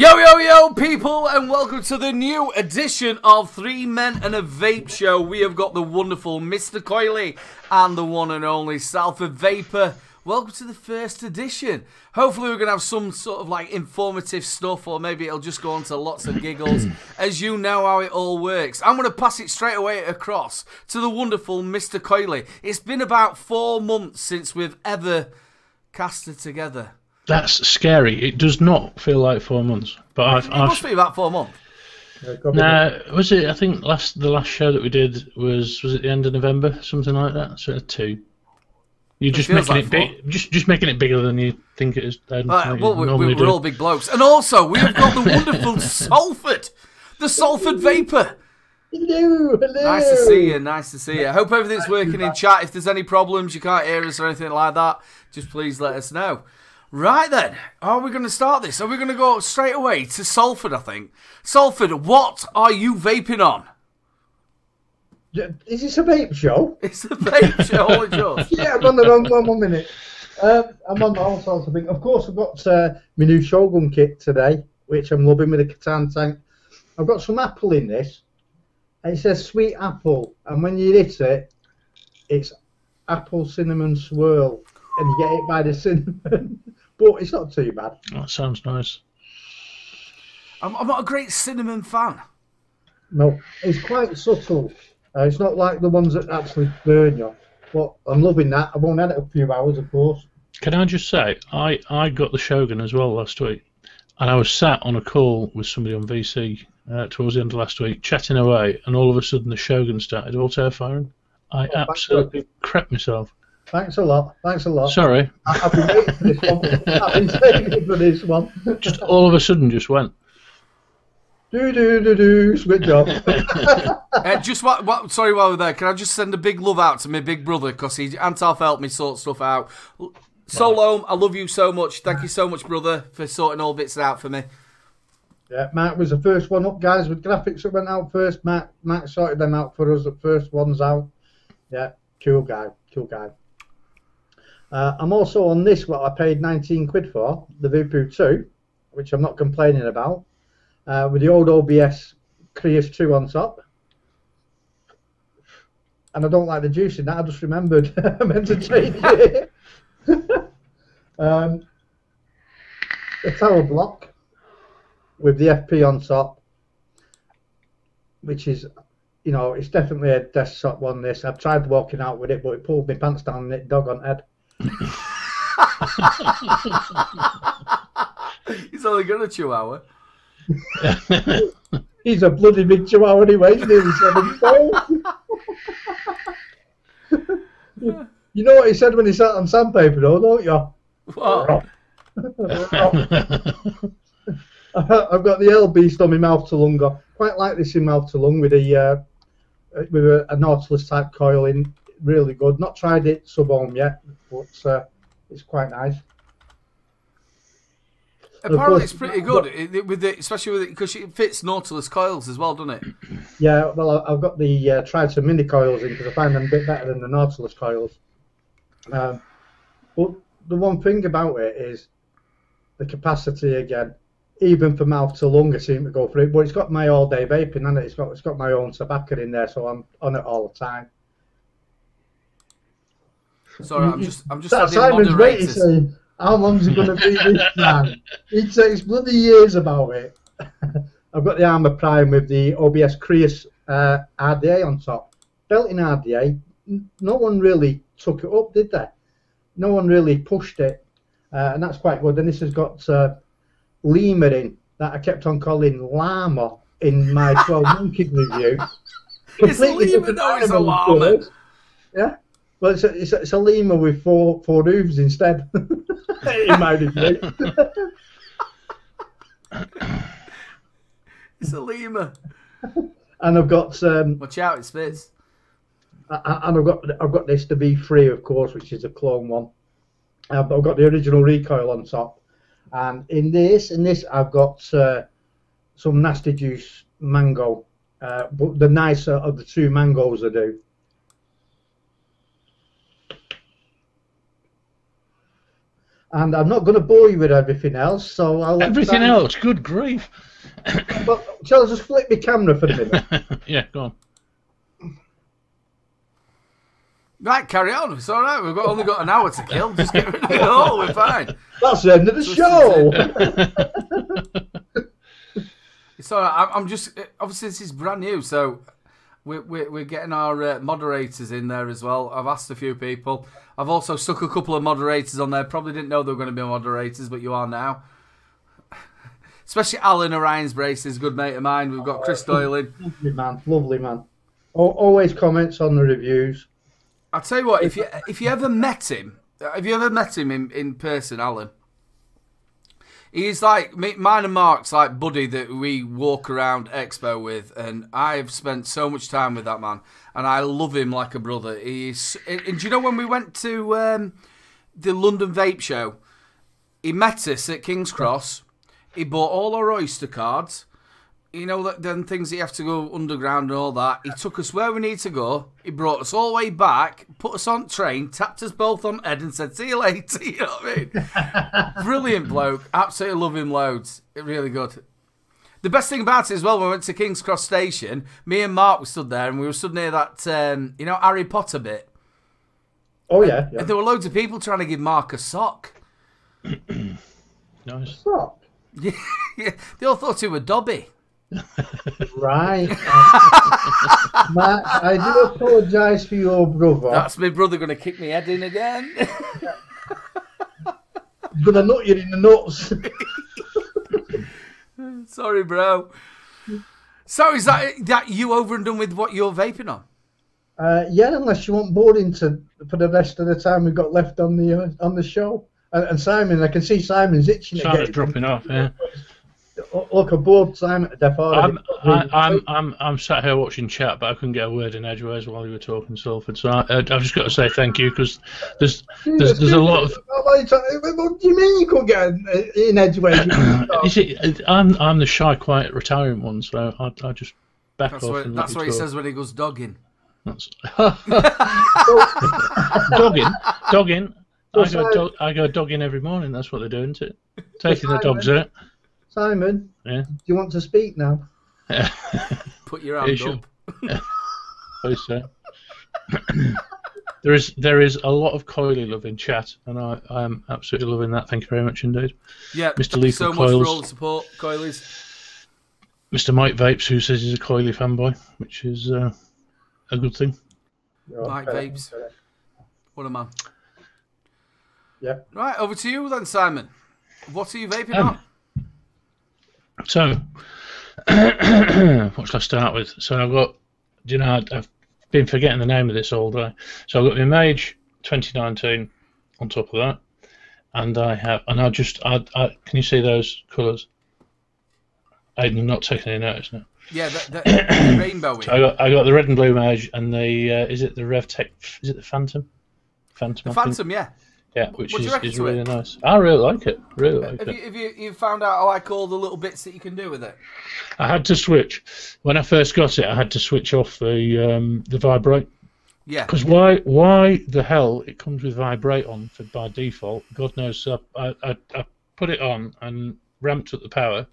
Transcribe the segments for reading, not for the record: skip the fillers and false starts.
Yo, yo, yo, people, and welcome to the new edition of Three Men and a Vape Show. We have got the wonderful Mr. Coily and the one and only Salford Vapor. Welcome to the first edition. Hopefully we're going to have some sort of like informative stuff, or maybe it'll just go on to lots of giggles, as you know how it all works. I'm going to pass it straight away across to the wonderful Mr. Coily. It's been about 4 months since we've ever casted together. That's scary. It does not feel like 4 months. But It must be about 4 months. Was it? I think the last show that we did was it the end of November, something like that. So 2. You're just making it big, just making it bigger than you think it is. Well, we're all big blokes, and also we have got the wonderful Salford, the Salford Vapor. Hello, hello. Nice to see you. Nice to see you. I hope everything's working in chat. If there's any problems, you can't hear us or anything like that, just please let us know. Right then, are we going to start this? Are we going to go straight away to Salford, I think? Salford, what are you vaping on? Is this a vape show? It's a vape show, all it's yours. Yeah, I'm on the wrong one, 1 minute. I'm on all sorts of things. Of course, I've got my new Shogun kit today, which I'm loving with a Catan tank. I've got some apple in this. It says sweet apple, and when you hit it, it's apple cinnamon swirl, and you get it by the cinnamon. But it's not too bad. That sounds nice. I'm not a great cinnamon fan. No, it's quite subtle. It's not like the ones that actually burn you. But I'm loving that. I've only had it a few hours, of course. Can I just say, I got the Shogun as well last week, and I was sat on a call with somebody on VC towards the end of last week, chatting away, and all of a sudden the Shogun started auto firing. I absolutely crapped myself. Thanks a lot. Thanks a lot. Sorry. I've been waiting for this one. I've been saving for this one. Just all of a sudden just went. Switch off. Sorry, while we're there, can I just send a big love out to my big brother, because Antalf helped me sort stuff out. Solome, I love you so much. Thank you so much, brother, for sorting all bits out for me. Yeah, Matt was the first one up, guys, with graphics that went out first. Matt sorted them out for us, the first ones out. Yeah, cool guy, cool guy. I'm also on this, what I paid 19 quid for, the Vape 2, which I'm not complaining about, with the old OBS Creus 2 on top. And I don't like the juice in that, I just remembered I meant to change it. A tower block with the FP on top, which is, you know, it's definitely a desktop one, this. I've tried walking out with it, but it pulled my pants down and it dog on head. He's only got a chihuahua. He's a bloody big chihuahua anyway, he's nearly 7 stone. You know what he said when he sat on sandpaper though, don't you? What? I've got the L beast on my mouth to lung. Quite like this in mouth to lung with a Nautilus type coil in. Really good. Not tried it sub-ohm yet, but it's quite nice. Apparently it's pretty good, especially with it, because it fits Nautilus coils as well, doesn't it? Yeah, well, I've got the tried some mini coils in because I find them a bit better than the Nautilus coils. But the one thing about it is the capacity again. Even for mouth to lung, I seem to go for it. But it's got my all-day vaping, and it's got my own tobacco in there, so I'm on it all the time. Sorry, I'm just Simon's adding waiting, moderators. saying, how long's it going to be this time? He takes bloody years about it. I've got the Armour Prime with the OBS Creus RDA on top. Built-in RDA. No one really took it up, did they? No one really pushed it, and that's quite good. And this has got Lemur in, that I kept on calling Llama in my 12 monkey review. Completely different animals. It's a llama. Yeah. Well, it's a lemur with four hooves instead, in my review. It's a lemur. And I've got watch out, it spits. And I've got this to be free, of course, which is a clone one. But I've got the original recoil on top, and in this I've got some Nasty Juice mango, but the nicer of the two mangoes I do. and I'm not going to bore you with everything else. So I'll let Everything else? Good grief. Well, shall I just flip my camera for a minute? Yeah, go on. Right, carry on. It's all right. We've only got an hour to kill. Just get rid of it all. We're fine. That's the end of the show. It's all right. I'm just obviously this is brand new, so we're getting our moderators in there as well. I've asked a few people. I've also stuck a couple of moderators on there. Probably didn't know they were going to be moderators, but you are now. Especially Alan Orion's Braces, good mate of mine. We've got Chris Doyle in. Lovely man. Always comments on the reviews. I'll tell you what, if you ever met him, have you ever met him in person, Alan? He's like mine and Mark's like buddy that we walk around Expo with, and I've spent so much time with that man, and I love him like a brother. And do you know when we went to the London Vape show, he met us at King's Cross. He bought all our Oyster cards. You know, them things that you have to go underground and all that. He took us where we need to go. He brought us all the way back, put us on train, tapped us both on the head and said, see you later. You know what I mean? Brilliant bloke. Absolutely love him loads. Really good. The best thing about it as well, when we went to King's Cross Station, me and Mark were stood there and we were stood near that, you know, Harry Potter bit. Oh, yeah. And there were loads of people trying to give Mark a sock. Nice. Sock? Yeah, they all thought he was Dobby. Right. Matt, I do apologise for your brother. That's my brother going to kick me head in again. Going to nut you in the nuts. Sorry, bro. So is that you over and done with what you're vaping on? Yeah, unless you want boarding for the rest of the time we've got left on the show. And Simon, I can see Simon's itching again. Simon's dropping off, yeah. Look, I bored Simon to death already. I'm sat here watching chat, but I couldn't get a word in edgeways while you were talking, Salford. So I've just got to say thank you, because there's a lot of. What do you mean you couldn't get in edgeways? You see, I'm the shy, quiet, retiring one, so I just back off. That's what he says when he goes dogging. Dogging. I go dogging every morning. That's what they're doing, isn't it? Taking the dogs out. Simon, yeah. Do you want to speak now? Put your hand up. Please so. There is a lot of coily love in chat, and I'm absolutely loving that. Thank you very much indeed. Yeah, Mr. Lethal so Coils. much for all the support, Coilies. Mr. Mike Vapes, who says he's a coily fanboy, which is a good thing. Mike Vapes. What a man. Yeah. Right, over to you then, Simon. What are you vaping on? So, what shall I start with? So I've got, I've been forgetting the name of this all day. So I've got my Mage 2019 on top of that, and can you see those colours? I'm not taking any notice now. Yeah, the rainbow. So I got the red and blue Mage, and the is it the RevTech? Is it the Phantom? The Phantom, yeah. Yeah, which is really nice. I really like it. Have you found out how I call the little bits that you can do with it? I had to switch when I first got it. I had to switch off the vibrate. Yeah. Because why the hell it comes with vibrate on by default? God knows. I put it on and ramped up the power,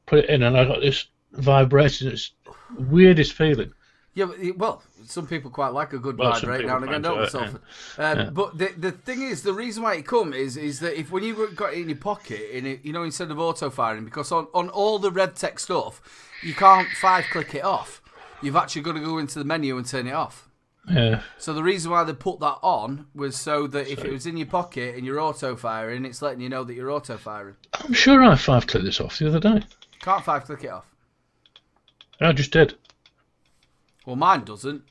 put it in, and I got this vibration. It's the weirdest feeling. Yeah, well, some people quite like a good vibrate now and again, don't they? But the thing is, the reason why it comes is that if when you got it in your pocket, instead of auto firing, because on all the RevTech stuff, you can't 5-click it off. You've actually got to go into the menu and turn it off. Yeah. So the reason why they put that on was so that if it was in your pocket and you're auto firing, it's letting you know that you're auto firing. I'm sure I 5-clicked this off the other day. Can't 5-click it off. I just did. Well, mine doesn't.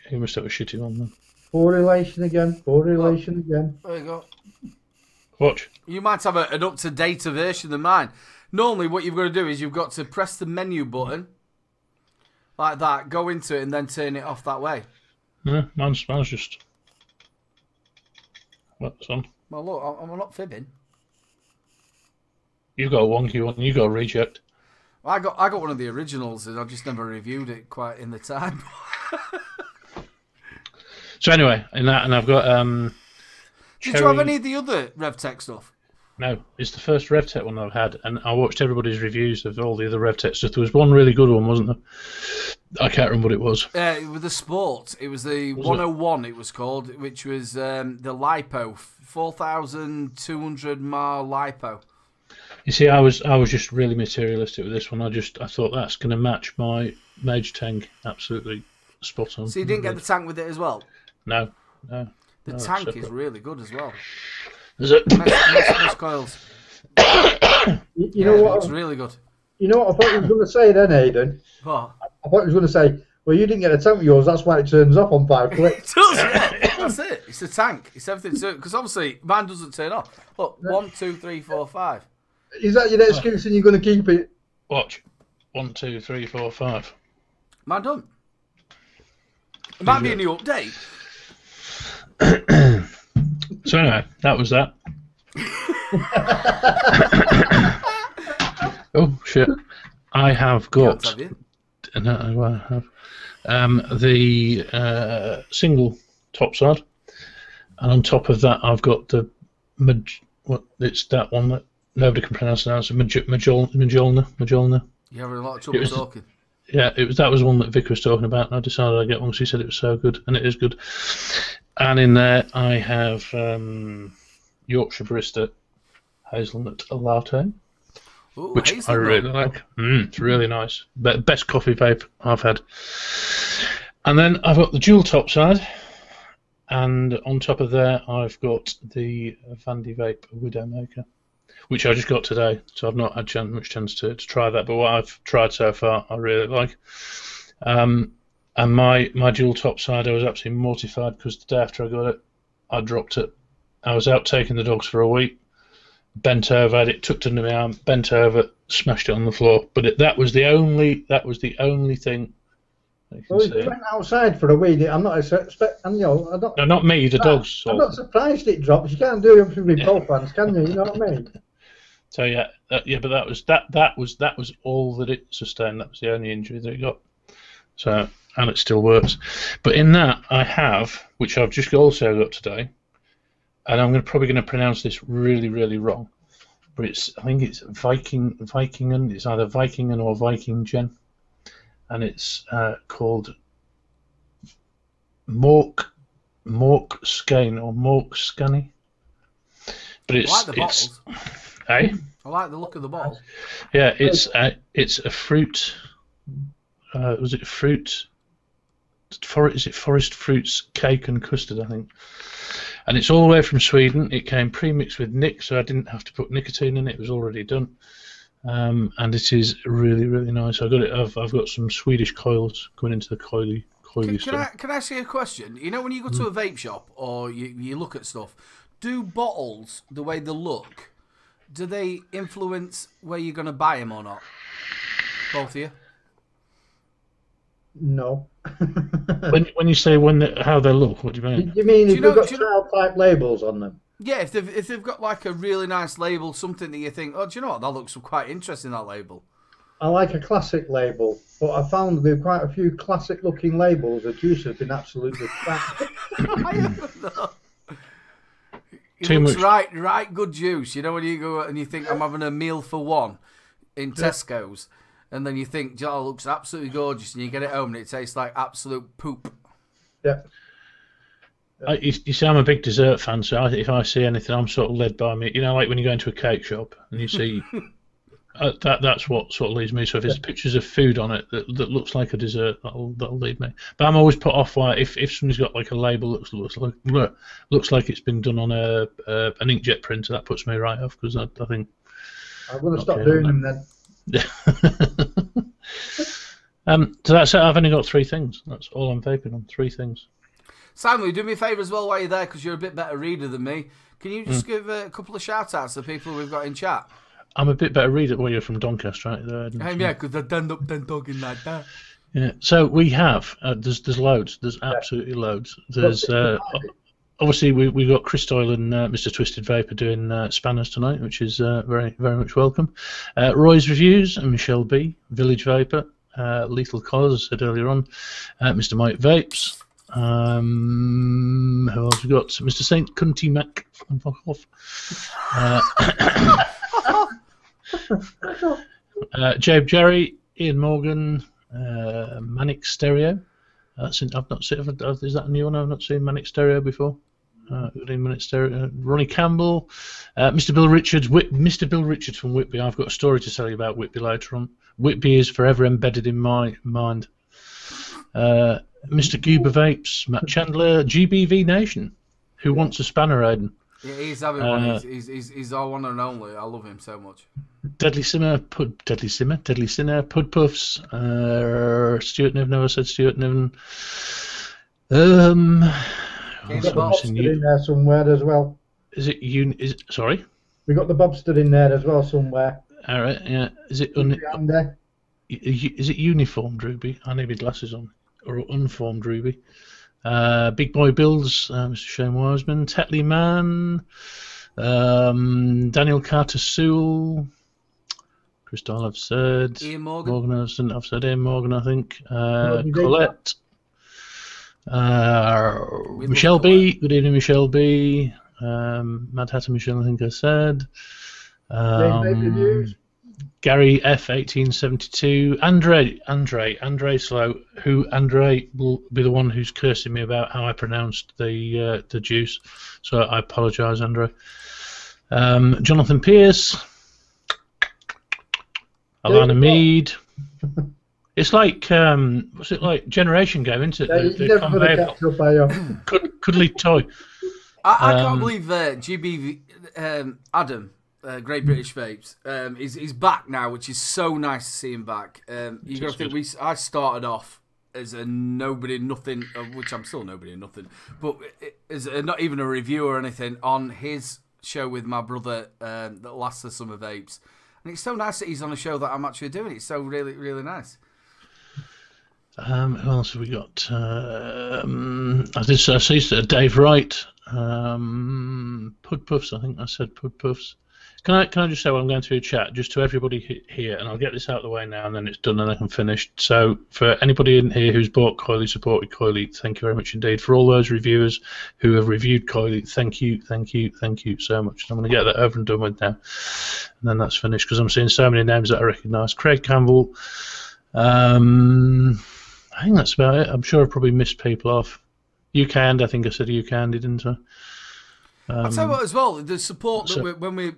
You must have a shitty one then. Poor relation again. There you go. Watch. You might have an up-to-date version than mine. Normally, what you've got to do is you've got to press the menu button, like that, go into it, and then turn it off that way. No, mine's just... What's on? Well, look, I'm not fibbing. You've got a wonky one. You got a reject. I got one of the originals, and I just never reviewed it quite in the time. So anyway, in that, and I've got Did you have any of the other RevTech stuff? No, it's the first RevTech one I've had, and I watched everybody's reviews of all the other RevTech stuff. There was one really good one, wasn't there? I can't remember what it was. With the sport, it was the 101. It was called, which was the lipo, 4,200 mile lipo. You see, I was just really materialistic with this one. I thought that's going to match my Mage tank absolutely spot on. So you didn't get the tank with it as well? No. The tank is really good as well. Is it? Mesh coils. You know what? It's really good. You know what I thought you were going to say then, Aidan? What? I thought you were going to say, well, you didn't get a tank with yours, that's why it turns off on 5 clicks. It does, yeah. That's it. It's a tank. It's everything. Because obviously, mine doesn't turn off. Look, 1, 2, 3, 4, 5. Is that your excuse and you're going to keep it? Watch. 1, 2, 3, 4, 5. Mine don't. It might be a new update. So anyway, that was that. Oh shit! I have got. Have you? No, I have the single topside, and on top of that, I've got the it's that one that nobody can pronounce now. It's Majolna. You're having a lot of trouble talking. Yeah, that was one that Vic was talking about, and I decided I'd get one because he said it was so good, and it is good. And in there, I have Yorkshire Barista Hazelnut Latte, which I really like. It's really nice. Best coffee vape I've had. And then I've got the dual topside, and on top of there, I've got the Vandy Vape Widowmaker, which I just got today, so I've not had much chance to try that. But what I've tried so far, I really like. And my dual topside, I was absolutely mortified because the day after I got it, I dropped it. I was out taking the dogs for a week, bent over, had it tucked under my arm, bent over, smashed it on the floor. But that was the only thing. Well, you went outside for a week. I'm not expecting, No, not me, the dogs. I'm not surprised it drops. You can't do everything with both hands, can you? You know what I mean? So yeah, but that was all that it sustained. That was the only injury that it got. So, and it still works. But in that I have, which I've just also got today, and I'm probably going to pronounce this really, really wrong, but I think it's Vikingen. It's either Vikingen or Vikingen, and it's called Mork Skane or Mork Scanny. But it's I like the bottles. I like the look of the bottle. Yeah, it's a fruit. Was it fruit? Is it forest fruits cake and custard? I think. And it's all the way from Sweden. It came pre-mixed with Nick, so I didn't have to put nicotine in it. It was already done. And it is really, really nice. I've got some Swedish coils going into the coily stuff. Can I ask you a question? You know, when you go to a vape shop or you look at stuff, do bottles, the way they look, do they influence where you're going to buy them or not? Both of you? No. when you say how they look, what do you mean? You mean if they've got child-type labels on them? Yeah, if they've got like a really nice label, something that you think, oh, do you know what, that looks quite interesting, that label. I like a classic label, but I found with quite a few classic-looking labels, the juice has been absolutely crap. I haven't know. Too looks much. right good juice. You know when you go and you think I'm having a meal for one in Tesco's, and then you think, oh, it looks absolutely gorgeous, and you get it home and it tastes like absolute poop. Yeah. You see, I'm a big dessert fan, so if I see anything, I'm sort of led by me. You know, like when you go into a cake shop and you see that's what sort of leads me. So if there's pictures of food on it that looks like a dessert, that'll lead me. But I'm always put off by if somebody's got like a label that looks like it's been done on an inkjet printer, that puts me right off because I think I'm going to stop doing them then. So that's it. I've only got 3 things. That's all I'm vaping on. 3 things. Simon, do me a favour as well while you're there, because you're a bit better reader than me. Can you just give a couple of shout-outs to people we've got in chat? I'm a bit better reader. Well, you're from Doncaster, right? Yeah, because I end up then talking like that. Yeah. So we have. There's loads. There's absolutely loads. There's obviously we got Chris Doyle and Mr. Twisted Vapor doing spanners tonight, which is very, very much welcome. Roy's Reviews and Michelle B, Village Vapor, Lethal Cause, as I said earlier on, Mr. Mike Vapes, Who else we got? Mr. Saint Cunty Mac. Fuck off. Jabe Jerry, Ian Morgan, Manic Stereo. I've not seen. Is that a new one? I've not seen Manic Stereo before. Manic Stereo. Ronnie Campbell, Mr. Bill Richards. Mr. Bill Richards from Whitby. I've got a story to tell you about Whitby later on. Whitby is forever embedded in my mind. Mr. Goober Vapes, Matt Chandler, GBV Nation. Who wants a spanner, Aiden? Yeah, he's having one. He's our one and only. I love him so much. Deadly Sinner, Pud Puffs, Stuart Niven, never said Stuart Niven. We've got the Bobster in there somewhere as well. Sorry? We got the Bobster in there as well somewhere. All right, yeah. Is it uniformed Ruby? I need my glasses on. Or unformed Ruby. Big Boy Bills, Mr. Shane Wiseman, Tetley Man, Daniel Carter Sewell, Chris Dahl, I've said. Ian Morgan. I've said Ian Morgan, I think. Colette. Michelle B. Good evening, Michelle B. Mad Hatter Michelle, I think I said. Gary F1872, Andre Slow, who Andre will be the one who's cursing me about how I pronounced the juice, so I apologise, Andre. Jonathan Pierce, Alana Mead. It's like what's it like? Generation Game, isn't it? You're never going to catch up, are you? Cuddly toy. I can't believe GBV Adam. Great British Vapes. He's back now, which is so nice to see him back. You got to think I started off as a nobody, nothing, which I'm still nobody, nothing, but as not even a review or anything on his show with my brother that lasts the Summer Vapes, and it's so nice that he's on a show that I'm actually doing. It's so really, really nice. Who else have we got? I see Dave Wright, Pud Puffs. I think I said Pud Puffs. Can I just say while I'm going through the chat, just to everybody here, and I'll get this out of the way now, and then it's done and I can finish. So for anybody in here who's bought Coily, supported Coily, thank you very much indeed. For all those reviewers who have reviewed Coily, thank you so much. I'm going to get that over and done with now, and then that's finished because I'm seeing so many names that I recognise. Craig Campbell. I think that's about it. I'm sure I've probably missed people off. UK and I think I said UK and didn't I? I'll tell you what as well, the support that when we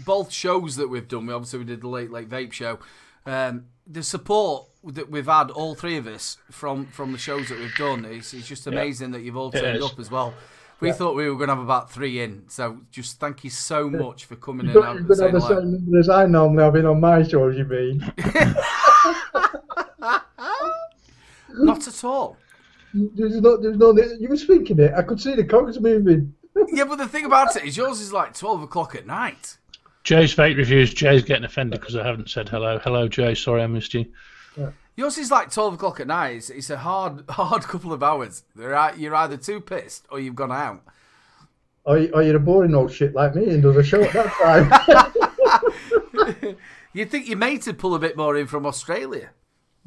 both shows that we've done, we did the late Vape show, the support that we've had, all three of us, from the shows that we've done, it's just amazing that you've all turned up as well. We thought we were going to have about 3 in, so just thank you so much for coming in. You're going to have the same number as I normally have been on my shows, you mean? Not at all. There's no, you were speaking it, I could see the cogs moving. Yeah, but the thing about it is yours is like 12 o'clock at night. Jay's Vape Reviews. Jay's getting offended because I haven't said hello. Hello, Jay. Sorry I missed you. Yeah. Yours is like 12 o'clock at night. It's a hard couple of hours. You're either too pissed or you've gone out. Or you're a boring old shit like me and does a show at that time. You'd think your mate would pull a bit more in from Australia.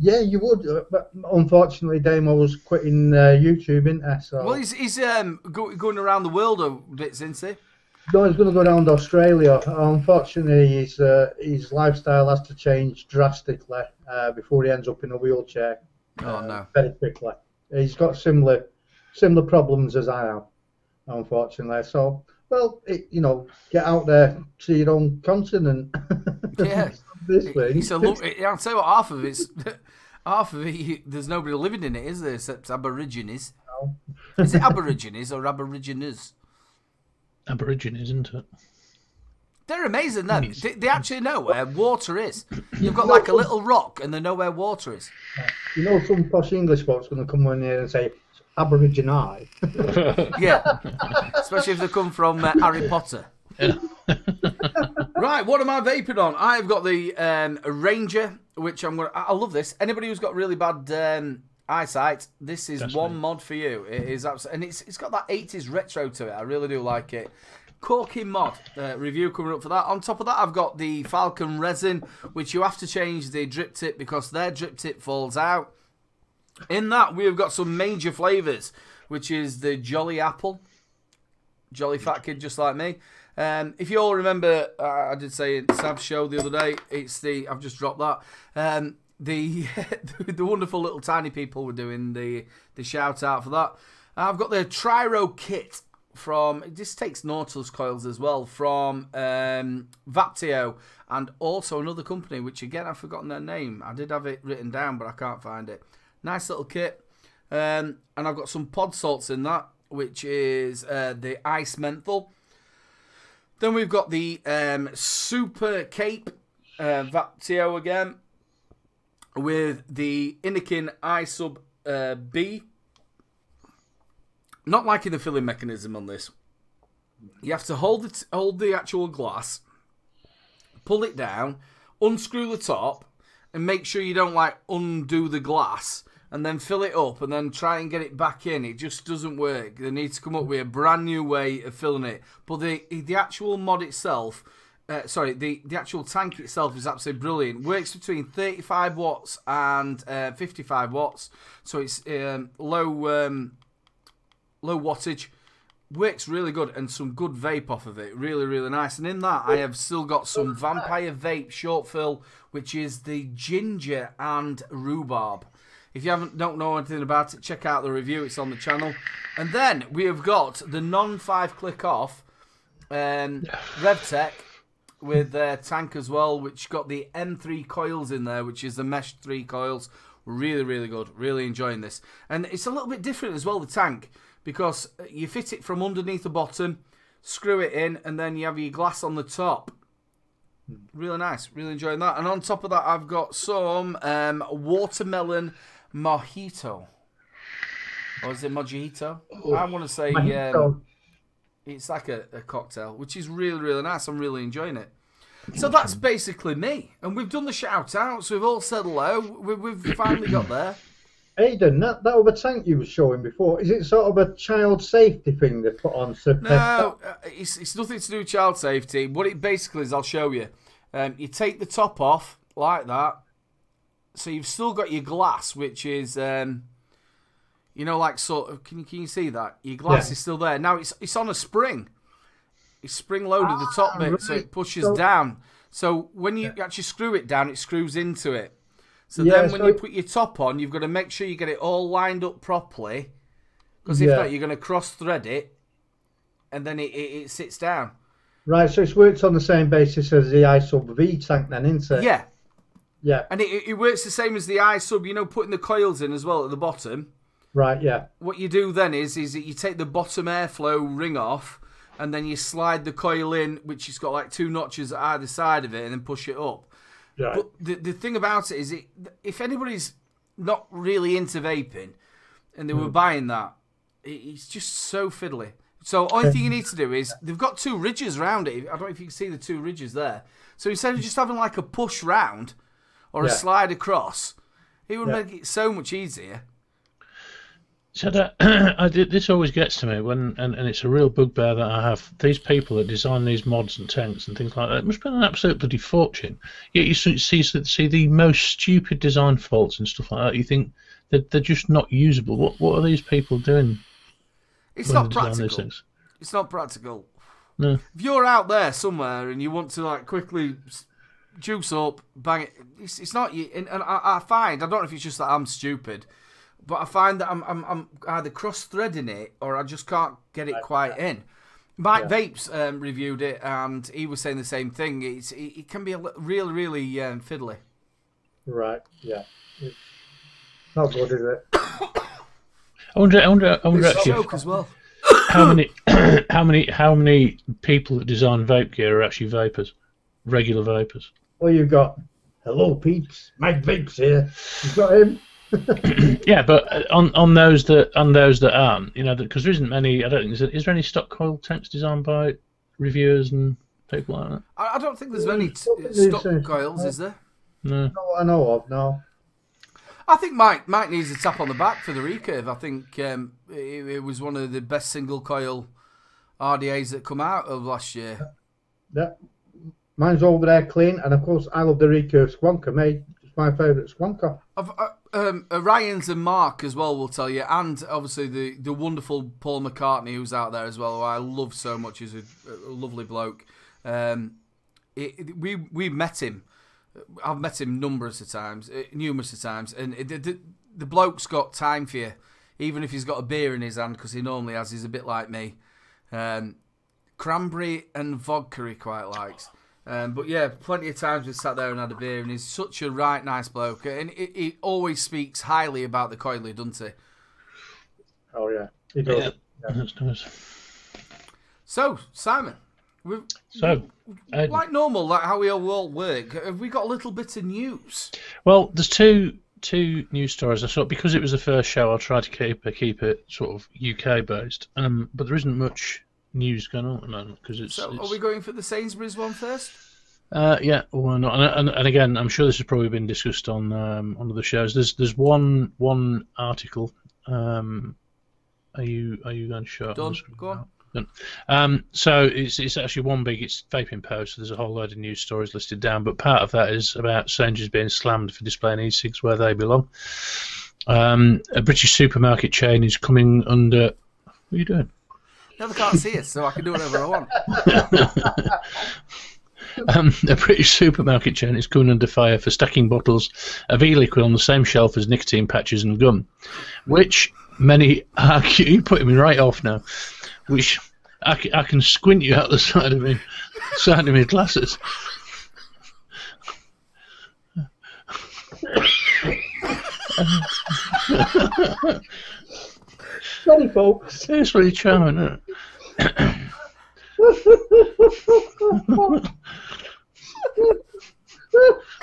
Yeah, you would, but unfortunately, Damo was quitting YouTube, isn't he? So. Well, he's going around the world a bit, isn't he? No, he's going to go around Australia. Unfortunately, his lifestyle has to change drastically before he ends up in a wheelchair. Oh no! Very quickly. He's got similar problems as I have, unfortunately. So, well, get out there, see your own continent. Yeah. This thing. I'll tell you what, half of it, there's nobody living in it, is there, except Aborigines? No. Is it Aborigines or Aborigines? Aborigines, isn't it? They're amazing, then. They actually know where water is. You've got like a little rock, and they know where water is. Some posh English folks going to come in here and say, Aborigine. Yeah. Especially if they come from Harry Potter. Yeah. Right, what am I vaping on? I've got the Ranger, which I love this. Anybody who's got really bad eyesight, this is one mod for you. It is absolutely, and it's got that 80s retro to it. I really do like it. Corky mod review coming up for that. On top of that, I've got the Falcon resin, which you have to change the drip tip because their drip tip falls out. In that, we have got some major flavours, which is the Jolly Apple. Jolly fat kid just like me. If you all remember, I did say in Sav's show the other day, it's the, I've just dropped that, the wonderful little tiny people were doing the shout out for that. I've got the Triro kit from, this takes Nautilus coils as well, from Vaptio, and also another company, which again I've forgotten their name. I did have it written down, but I can't find it. Nice little kit. And I've got some pod salts in that, which is the Ice Menthol. Then we've got the Super Cape Vaptio again, with the Inikin iSub B. Not liking the filling mechanism on this. You have to hold the actual glass, pull it down, unscrew the top, and make sure you don't like undo the glass, and then fill it up, and then try and get it back in. It just doesn't work. They need to come up with a brand new way of filling it. But the actual mod itself, the actual tank itself is absolutely brilliant. Works between 35 watts and 55 watts, so it's low wattage. Works really good, and some good vape off of it. Really, really nice. And in that, I have still got some Vampire Vape short fill, which is the ginger and rhubarb. If you don't know anything about it, check out the review. It's on the channel. And then we have got the non-5 click off RevTech with their tank as well, which got the M3 coils in there, which is the mesh 3 coils. Really, really good. Really enjoying this. And it's a little bit different as well, the tank, because you fit it from underneath the bottom, screw it in, and then you have your glass on the top. Really nice. Really enjoying that. And on top of that, I've got some watermelon mojito. Or is it mojito? I want to say it's like a cocktail, which is really, really nice. I'm really enjoying it. So that's basically me. And we've done the shout-outs. We've all said hello. We've finally got there. Aidan, that other tank you were showing before, is it sort of a child safety thing they put on? No, it's nothing to do with child safety. What it basically is, I'll show you. You take the top off like that. So you've still got your glass, which is, you know, like sort of. Can you see that? Your glass is still there. Now it's on a spring. It's spring loaded the top bit, right. So it pushes down. So when you actually screw it down, it screws into it. So then when you put your top on, you've got to make sure you get it all lined up properly, because if not, you're going to cross thread it, and then it sits down. Right, so it works on the same basis as the iSub V tank then, isn't it? Yeah. Yeah. And it works the same as the iSub, you know, putting the coils in as well at the bottom. Right, yeah. What you do then is that you take the bottom airflow ring off, and then you slide the coil in, which has got like 2 notches at either side of it, and then push it up. Right. But the thing about it is, if anybody's not really into vaping and they were buying that, it's just so fiddly. So only thing you need to do is, they've got 2 ridges around it. I don't know if you can see the 2 ridges there. So instead of just having like a push round or a slide across, it would make it so much easier. So that this always gets to me when, and it's a real bugbear that I have. These people that design these mods and tanks and things like that, it must be an absolute bloody fortune. Yet you see the most stupid design faults and stuff like that. You think that they're just not usable. What are these people doing? It's not practical. It's not practical. No. If you're out there somewhere and you want to like quickly juice up, bang it, it's not you. And I find, I don't know if it's just that I'm stupid, but I find that I'm either cross-threading it or I just can't get it quite in. Mike Vapes reviewed it, and he was saying the same thing. It can be really, really fiddly. Right, yeah. It's not good, is it? I wonder it's actually, a joke as well. how many people that design vape gear are actually vapors, regular vapors? Well, you've got, hello peeps, Mike Vapes here. You've got him. Yeah, but on those that aren't, you know, because there isn't many. I don't think is there any stock coil tanks designed by reviewers and people like that? I don't think there's any stock coils, is there? No. Not what I know of, no. I think Mike needs a tap on the back for the recurve. I think it was one of the best single coil RDAs that come out of last year. Yeah, mine's over there clean, and of course I love the recurve Squonker, mate. It's my favourite squonker. Ryan's and Mark as well will tell you, and obviously the wonderful Paul McCartney who's out there as well, who I love so much. He's a lovely bloke. We met him. I've met him numerous of times, and the bloke's got time for you, even if he's got a beer in his hand, because he normally has. He's a bit like me. Cranberry and vodka he quite likes. But yeah, plenty of times we've sat there and had a beer, and he's such a right nice bloke, and he always speaks highly about the Coily, doesn't he? Oh yeah, he does. Yeah. That's nice. So, Simon, like normal, like how we all work, have we got a little bit of news? Well, there's two news stories. I thought because it was the first show, I'll try to keep it sort of UK based. But there isn't much news going on at the moment because it's. So, are we going for the Sainsbury's one first? Yeah, why not? And again, I'm sure this has probably been discussed on other shows. There's one article. Are you going to show? Done. Go on. So it's actually one big. It's Vaping Post. So there's a whole load of news stories listed down, but part of that is about Sainsbury's being slammed for displaying e-cigs where they belong. A British supermarket chain is coming under. What are you doing? No, they can't see us, so I can do whatever I want. A British supermarket chain is coming under fire for stacking bottles of e-liquid on the same shelf as nicotine patches and gum, which many argue. You're putting me right off now. Which I can squint you out the side of my glasses. Sorry, folks. It's really charming, isn't it?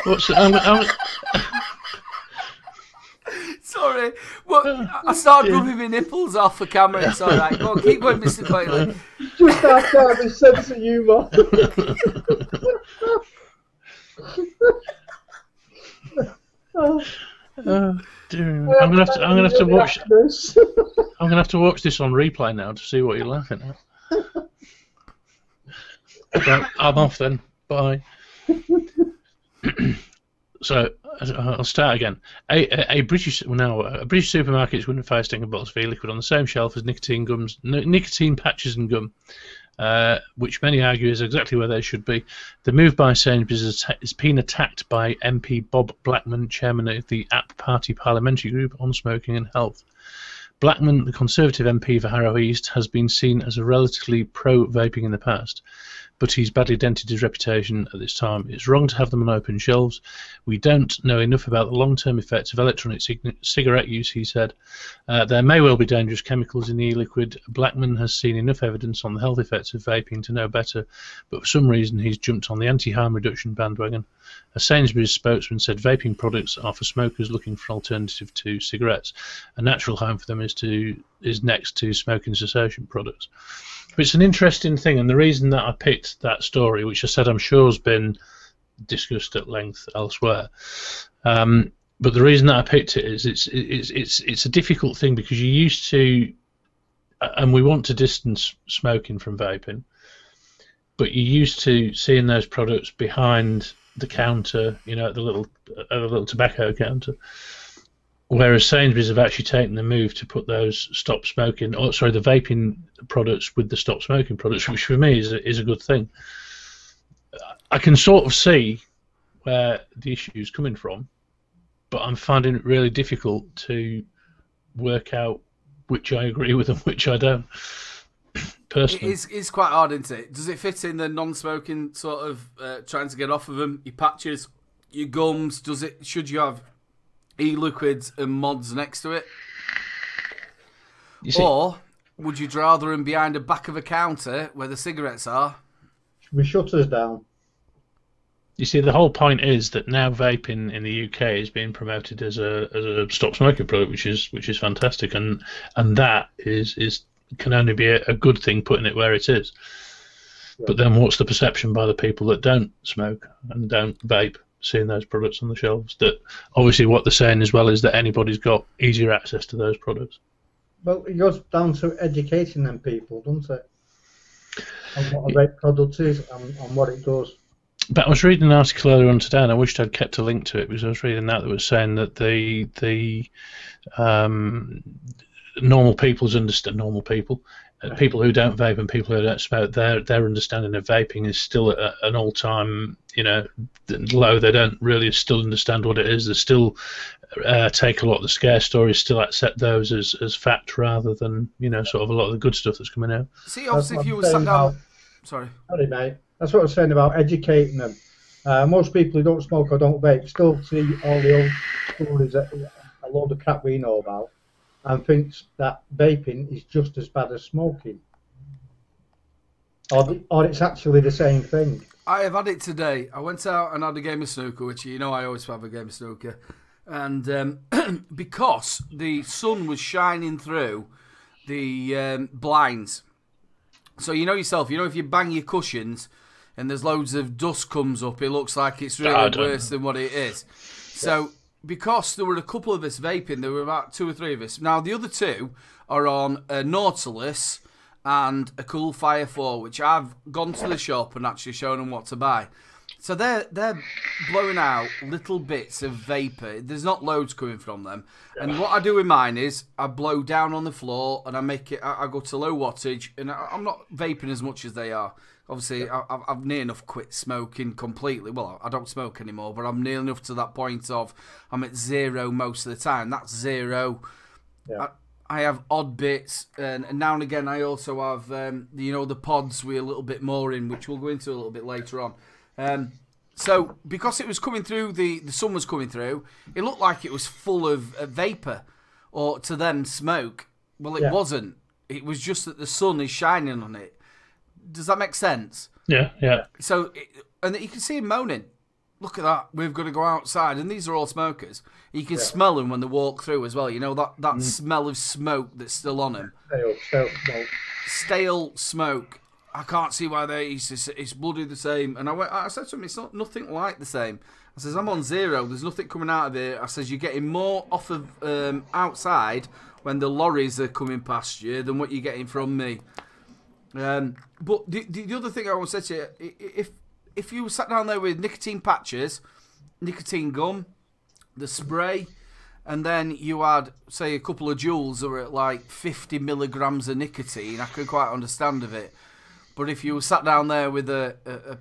What's Sorry, well, I started rubbing my nipples off the camera. It's all right. Go on, keep going, Mr. Coily. Just outside his sense of humour. Dear. I'm gonna have to watch. I'm gonna have to watch this on replay now to see what you're laughing at. Right, I'm off then. Bye. So I'll start again. A British supermarket is going to fire sticking bottles of e-liquid on the same shelf as nicotine patches and gum, which many argue is exactly where they should be. The move by Sainsbury's has been attacked by MP Bob Blackman, chairman of the APP Party Parliamentary Group on Smoking and Health. Blackman, the Conservative MP for Harrow East, has been seen as a relatively pro-vaping in the past, but he's badly dented his reputation at this time. It's wrong to have them on open shelves. We don't know enough about the long-term effects of electronic cigarette use, he said. There may well be dangerous chemicals in the e-liquid. Blackman has seen enough evidence on the health effects of vaping to know better, but for some reason he's jumped on the anti-harm reduction bandwagon. A Sainsbury's spokesman said vaping products are for smokers looking for an alternative to cigarettes. A natural home for them is next to smoking cessation products. But it's an interesting thing, and the reason that I picked that story, which I said I'm sure has been discussed at length elsewhere, but the reason that I picked it is it's a difficult thing because you used to, and we want to distance smoking from vaping, but you used to seeing those products behind the counter, you know, at the little tobacco counter. Whereas Sainsbury's have actually taken the move to put those the vaping products with the stop smoking products, which for me is a good thing. I can sort of see where the issue is coming from, but I'm finding it really difficult to work out which I agree with and which I don't. Personally, it's quite hard, isn't it? Does it fit in the non-smoking sort of trying to get off of them? Your patches, your gums. Should you have e-liquids and mods next to it? Or would you rather them behind the back of a counter where the cigarettes are? We shut us down. You see, the whole point is that now vaping in the UK is being promoted as a stop smoking product, which is fantastic, and that can only be a good thing putting it where it is. Yeah. But then what's the perception by the people that don't smoke and don't vape, seeing those products on the shelves? That obviously what they're saying as well is that anybody's got easier access to those products. Well, it goes down to educating them people, doesn't it? On what a vape product is and what it does. But I was reading an article earlier on today, and I wished I'd kept a link to it because I was reading that was saying that the normal people's normal people, people who don't vape and people who don't smoke, their understanding of vaping is still at an all-time, low. They don't really still understand what it is. They still take a lot of the scare stories, still accept those as fact rather than sort of a lot of the good stuff that's coming out. See, obviously, if you were sat down, sorry, mate. That's what I was saying about educating them. Most people who don't smoke or don't vape still see all the old stories, a load of crap we know about, and thinks that vaping is just as bad as smoking, or it's actually the same thing. I have had it today. I went out and had a game of snooker, which I always have a game of snooker, and because the sun was shining through the blinds, so yourself, if you bang your cushions and there's loads of dust comes up, it looks like it's really worse than what it is. So because there were a couple of us vaping, there were about 2 or 3 of us. Now the other 2 are on a Nautilus and a Cool Fire 4, which I've gone to the shop and actually shown them what to buy. So they're blowing out little bits of vapour. There's not loads coming from them. And what I do with mine is I blow down on the floor and I go to low wattage, and I'm not vaping as much as they are. Obviously, I've near enough quit smoking completely. Well, I don't smoke anymore, but I'm near enough to that point of I'm at 0 most of the time. That's 0. Yeah. I have odd bits, and now and again I also have the pods with a little bit more in, which we'll go into a little bit later on. So because it was coming through, the sun was coming through, it looked like it was full of vapour, or to them smoke. Well, it wasn't. It was just that the sun is shining on it. Does that make sense? Yeah, yeah. So, and you can see him moaning. Look at that. We've got to go outside. And these are all smokers. You can smell them when they walk through as well. That smell of smoke that's still on them. Stale smoke. Stale smoke. I can't see why it's bloody the same. And I said to him, it's nothing like the same. I says, I'm on 0. There's nothing coming out of it. I says, you're getting more off of outside when the lorries are coming past you than what you're getting from me. But the other thing I want to say to you, if you sat down there with nicotine patches, nicotine gum, the spray, and then you had, say, a couple of joules that were at like 50 milligrams of nicotine, I could quite understand of it. But if you sat down there with a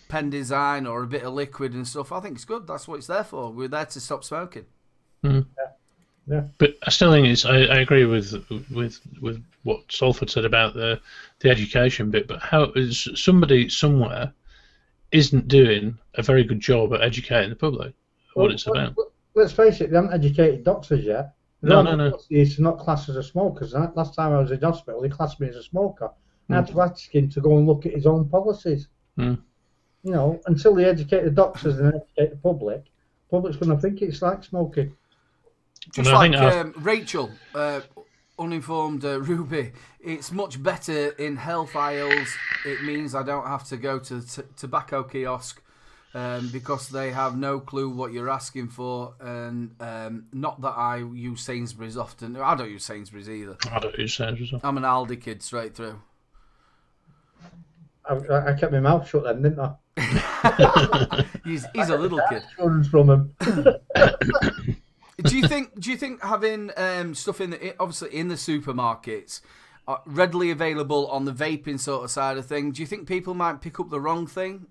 pen design or a bit of liquid and stuff, I think it's good. That's what it's there for. We're there to stop smoking. Mm. Yeah. But I still think I agree with what Salford said about the education bit. But how is somebody somewhere isn't doing a very good job at educating the public what it's about? Let's face it, they haven't educated doctors yet. No. It's not classed as a smoker. Last time I was in hospital, he classed me as a smoker. I had to ask him to go and look at his own policies. Mm. Until they educate the doctors and educate the public's going to think it's like smoking. Just like Rachel, uninformed Ruby, it's much better in health aisles. It means I don't have to go to the tobacco kiosk because they have no clue what you're asking for. And not that I use Sainsbury's often. I don't use Sainsbury's either. I don't use Sainsbury's. I'm an Aldi kid straight through. I kept my mouth shut then, didn't I? He's a little kid. From him. Do you think having stuff obviously in the supermarkets readily available on the vaping sort of side of things, do you think people might pick up the wrong thing?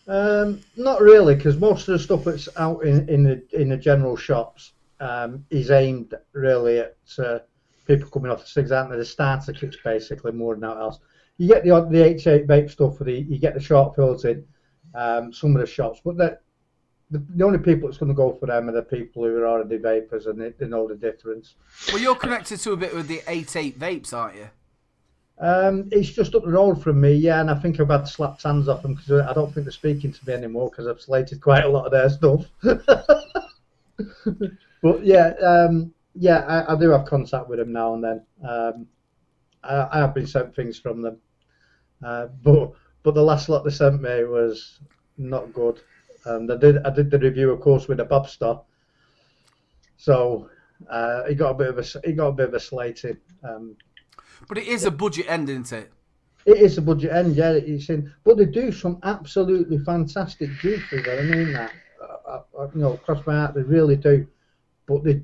Not really, because most of the stuff that's out in the general shops is aimed really at people coming off the cigs, aren't they? The starter kits basically more than anything else. You get the H8 vape stuff you get the short fills in some of the shops, but the only people that's going to go for them are the people who are already vapors and they know the difference. Well, you're connected to a bit with the 8.8 vapes, aren't you? It's just up the road from me, yeah, and I think I've had to slap hands off them because I don't think they're speaking to me anymore because I've slated quite a lot of their stuff. But yeah, I do have contact with them now and then. I have been sent things from them, but the last lot they sent me was not good. I did the review, of course, with a Bobster, so he got a bit of a slating. But it is a budget end, isn't it? it is a budget end, yeah. It's in, but they do some absolutely fantastic juices. I mean that, you know, across my heart, they really do. But they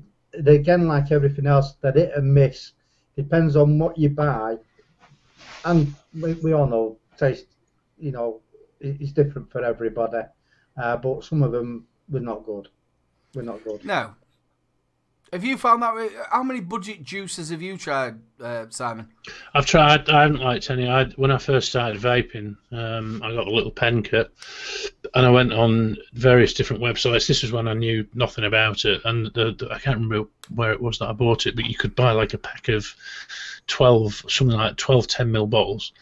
again, like everything else, they're hit and miss. Depends on what you buy, and we all know taste, you know, it's different for everybody. But some of them were not good. No. Have you found that? How many budget juices have you tried, Simon? I've tried. I haven't liked any. When I first started vaping, I got a little pen kit, and I went on various different websites. This was when I knew nothing about it, and I can't remember where it was that I bought it, but you could buy like a pack of 12, something like 12 10 ml bottles.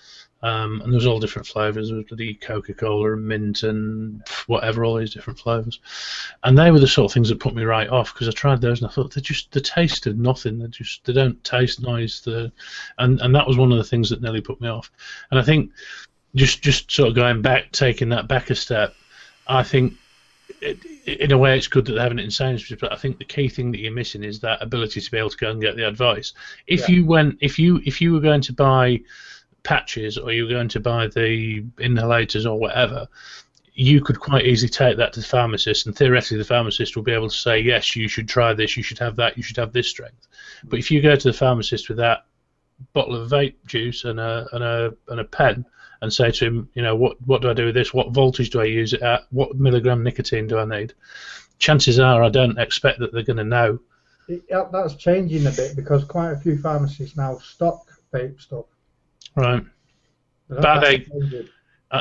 And there was all different flavours. There was the Coca-Cola and mint and whatever, all these different flavours. And they were the sort of things that put me right off, because I tried those and I thought the taste of nothing. They don't taste nice. And that was one of the things that nearly put me off. And I think just sort of going back, taking that back a step, I think in a way it's good that they're having it in Sainsbury's, but I think the key thing that you're missing is that ability to be able to go and get the advice. If you were going to buy patches, or you were going to buy the inhalators or whatever, you could quite easily take that to the pharmacist, and theoretically the pharmacist will be able to say, yes, you should try this, you should have that, you should have this strength. But if you go to the pharmacist with that bottle of vape juice and a pen and say to him, you know, what do I do with this, what voltage do I use it at, what milligram nicotine do I need, chances are I don't expect that they're going to know. That's changing a bit, because quite a few pharmacies now stock vape stuff. Right, but they,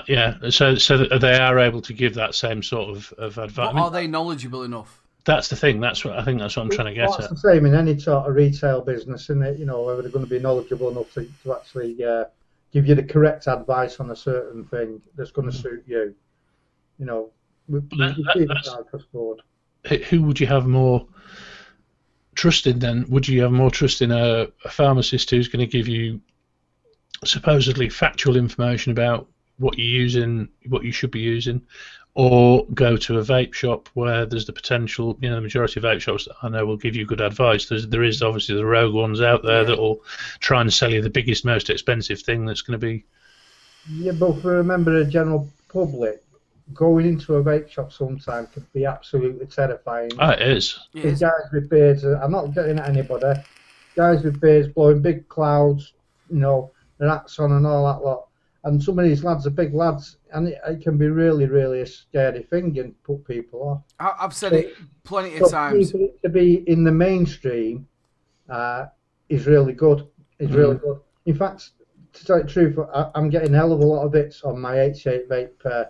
yeah. So that they are able to give that same sort of advice. Are they knowledgeable enough? That's the thing. That's what I'm trying to get at. It's the same in any sort of retail business, isn't it? You know, whether they're going to be knowledgeable enough to actually give you the correct advice on a certain thing that's going to suit you. You know, who would you have more trust in then? Would you have more trust in a pharmacist who's going to give you supposedly factual information about what you're using, what you should be using, or go to a vape shop where there's the potential, you know, the majority of vape shops that I know will give you good advice. There is obviously the rogue ones out there that will try and sell you the biggest, most expensive thing that's going to be... Yeah, but if we remember the general public, going into a vape shop sometimes can be absolutely terrifying. Oh, it is. Guys with beards, I'm not getting at anybody, guys with beards blowing big clouds, you know, their hats on and all that lot. And some of these lads are big lads, and it can be really, really a scary thing and put people off. I've said it plenty of times. To be in the mainstream is really good. Really good. In fact, to tell you the truth, I'm getting a hell of a lot of hits on my 88 vape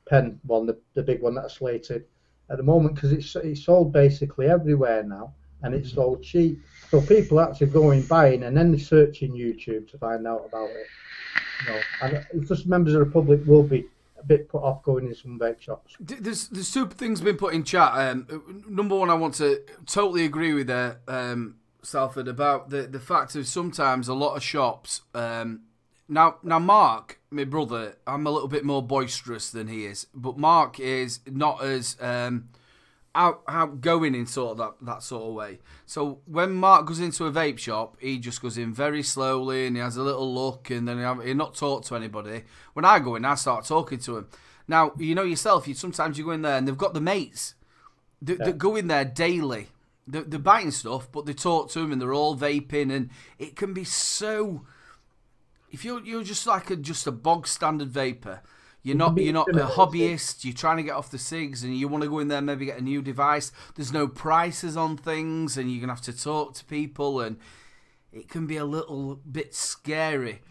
pen one, the big one that I slated at the moment, because it's sold basically everywhere now, and it's sold cheap. So people are actually going buying and then they're searching YouTube to find out about it. You know, and it's just members of the public will be a bit put off going in some vape shops. There's two things been put in chat. Number one, I want to totally agree with Salford, about the fact of sometimes a lot of shops. Now Mark, my brother, I'm a little bit more boisterous than he is, but Mark is not as outgoing in sort of that sort of way. So when Mark goes into a vape shop, he just goes in very slowly and he has a little look, and then he'll not talk to anybody. When I go in, I start talking to him. Now, you know yourself, sometimes you go in there and they've got the mates that go in there daily. They're buying stuff, but they talk to them and they're all vaping, and it can be so... If you're just like just a bog standard vapor, you're not a hobbyist, you're trying to get off the cigs and you want to go in there and maybe get a new device, there's no prices on things and you're going to have to talk to people, and it can be a little bit scary.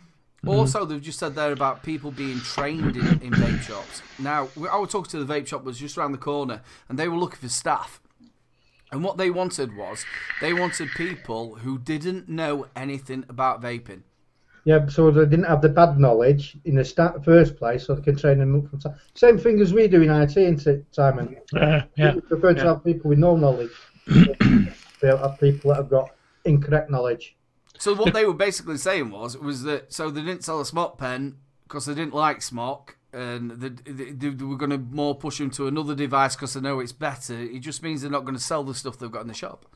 Also, they've just said there about people being trained in vape shops. Now, I was talking to the vape shop was just around the corner, and they were looking for staff. And what they wanted was, they wanted people who didn't know anything about vaping. Yeah, so they didn't have the bad knowledge in the first place, so they can train them up from time. Same thing as we do in IT, isn't it, Simon? We prefer to have people with no knowledge. They'll have people that have got incorrect knowledge. So what they were basically saying was that, so they didn't sell a smock pen because they didn't like smock, and they were going to more push them to another device because they know it's better. It just means they're not going to sell the stuff they've got in the shop.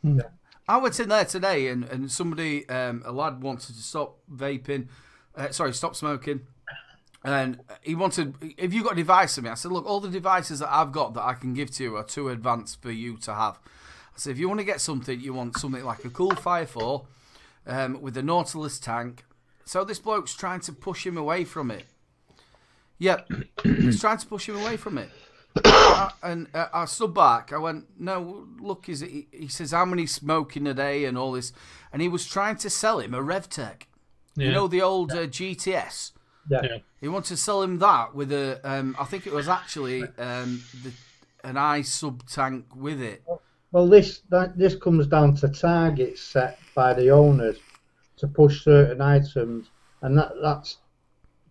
Yeah. I went in there today and somebody, a lad wanted to stop vaping, Sorry, stopped smoking. And he wanted, "Have you got a device for me?" I said, "Look, all the devices that I've got that I can give to you are too advanced for you to have." I said, "If you want to get something, you want something like a cool Fire 4 with a Nautilus tank." So this bloke's trying to push him away from it. Yep, he's trying to push him away from it. I stood back. I went, "No, look, he says, how many smoking a day and all this." And he was trying to sell him a RevTech. Yeah. You know, the old GTS? Yeah. He wanted to sell him that with a, I think it was actually an eye sub tank with it. Well, this comes down to targets set by the owners to push certain items, and that's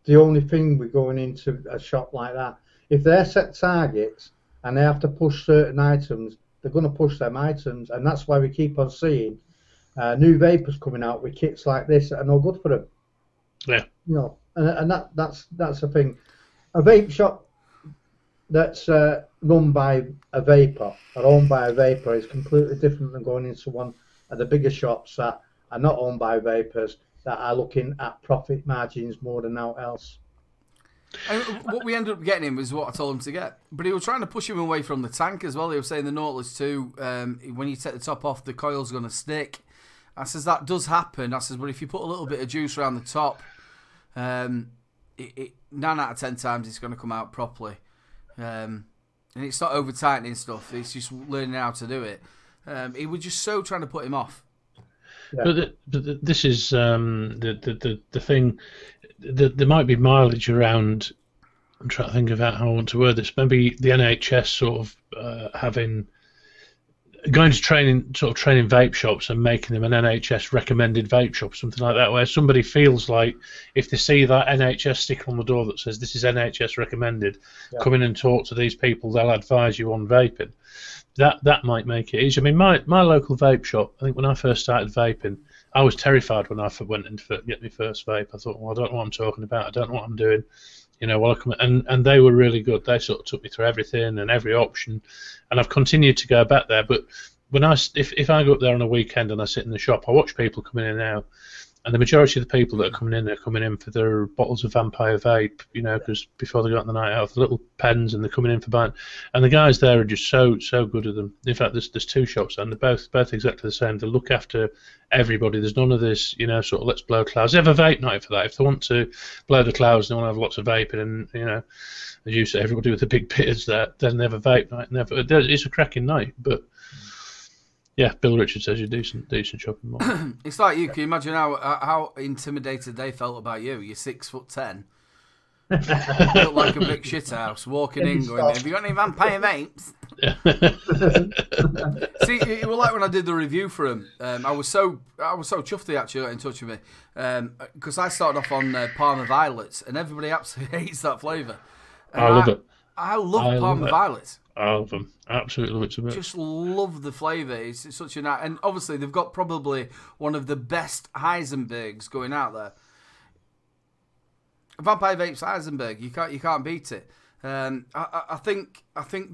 the only thing we're going into a shop like that. If they're set targets and they have to push certain items, they're going to push them items, and that's why we keep on seeing new vapors coming out with kits like this that are no good for them. Yeah. You know, and that's the thing. A vape shop that's run by a vapor or owned by a vapor is completely different than going into one of the bigger shops that are not owned by vapors that are looking at profit margins more than out else. And what we ended up getting him was what I told him to get. But he was trying to push him away from the tank as well. He was saying the Nautilus 2, when you take the top off, the coil's going to stick. I says, that does happen. I says, but if you put a little bit of juice around the top, 9 out of 10 times it's going to come out properly. And it's not over tightening stuff. It's just learning how to do it. He was just so trying to put him off. Yeah. But this is the thing. There might be mileage around. I'm trying to think of how I want to word this. Maybe the NHS sort of going to training vape shops and making them an NHS recommended vape shop, something like that, where somebody feels like if they see that NHS sticker on the door that says this is NHS recommended, come in and talk to these people. They'll advise you on vaping. That might make it easier. I mean, my local vape shop, I think when I first started vaping, I was terrified when I went in to get my first vape. I thought, well, I don't know what I'm talking about. I don't know what I'm doing. You know, and they were really good. They sort of took me through everything and every option, and I've continued to go back there. But when if I go up there on a weekend and I sit in the shop, I watch people coming in now, and the majority of the people that are coming in, they're coming in for their bottles of Vampire Vape, you know, because before they go on the night out, the little pens, and they're coming in for buying. And the guys there are just so good at them. In fact, there's 2 shops, and they're both exactly the same. They look after everybody. There's none of this, you know, sort of let's blow clouds. They have a vape night for that. If they want to blow the clouds, they want to have lots of vaping, and you know, as you say, everybody with the big beards there, then they have a vape night. It's a cracking night, but. Yeah, Bill Richards says you're decent shopping mall. It's like you. Can you imagine how intimidated they felt about you? You're 6'10". You look like a brick shithouse walking in, going, "Have you got any Vampire Vapes?" See, it was like when I did the review for him. I was so chuffed they actually got in touch with me because I started off on Parma Violets, and everybody absolutely hates that flavour. I love it. I love Parma Violets. I love them. Absolutely love it to bits. Just love the flavour. It's such a nice, and obviously they've got probably one of the best Heisenbergs going out there. Vampire Vape's Heisenberg. You can't beat it. I think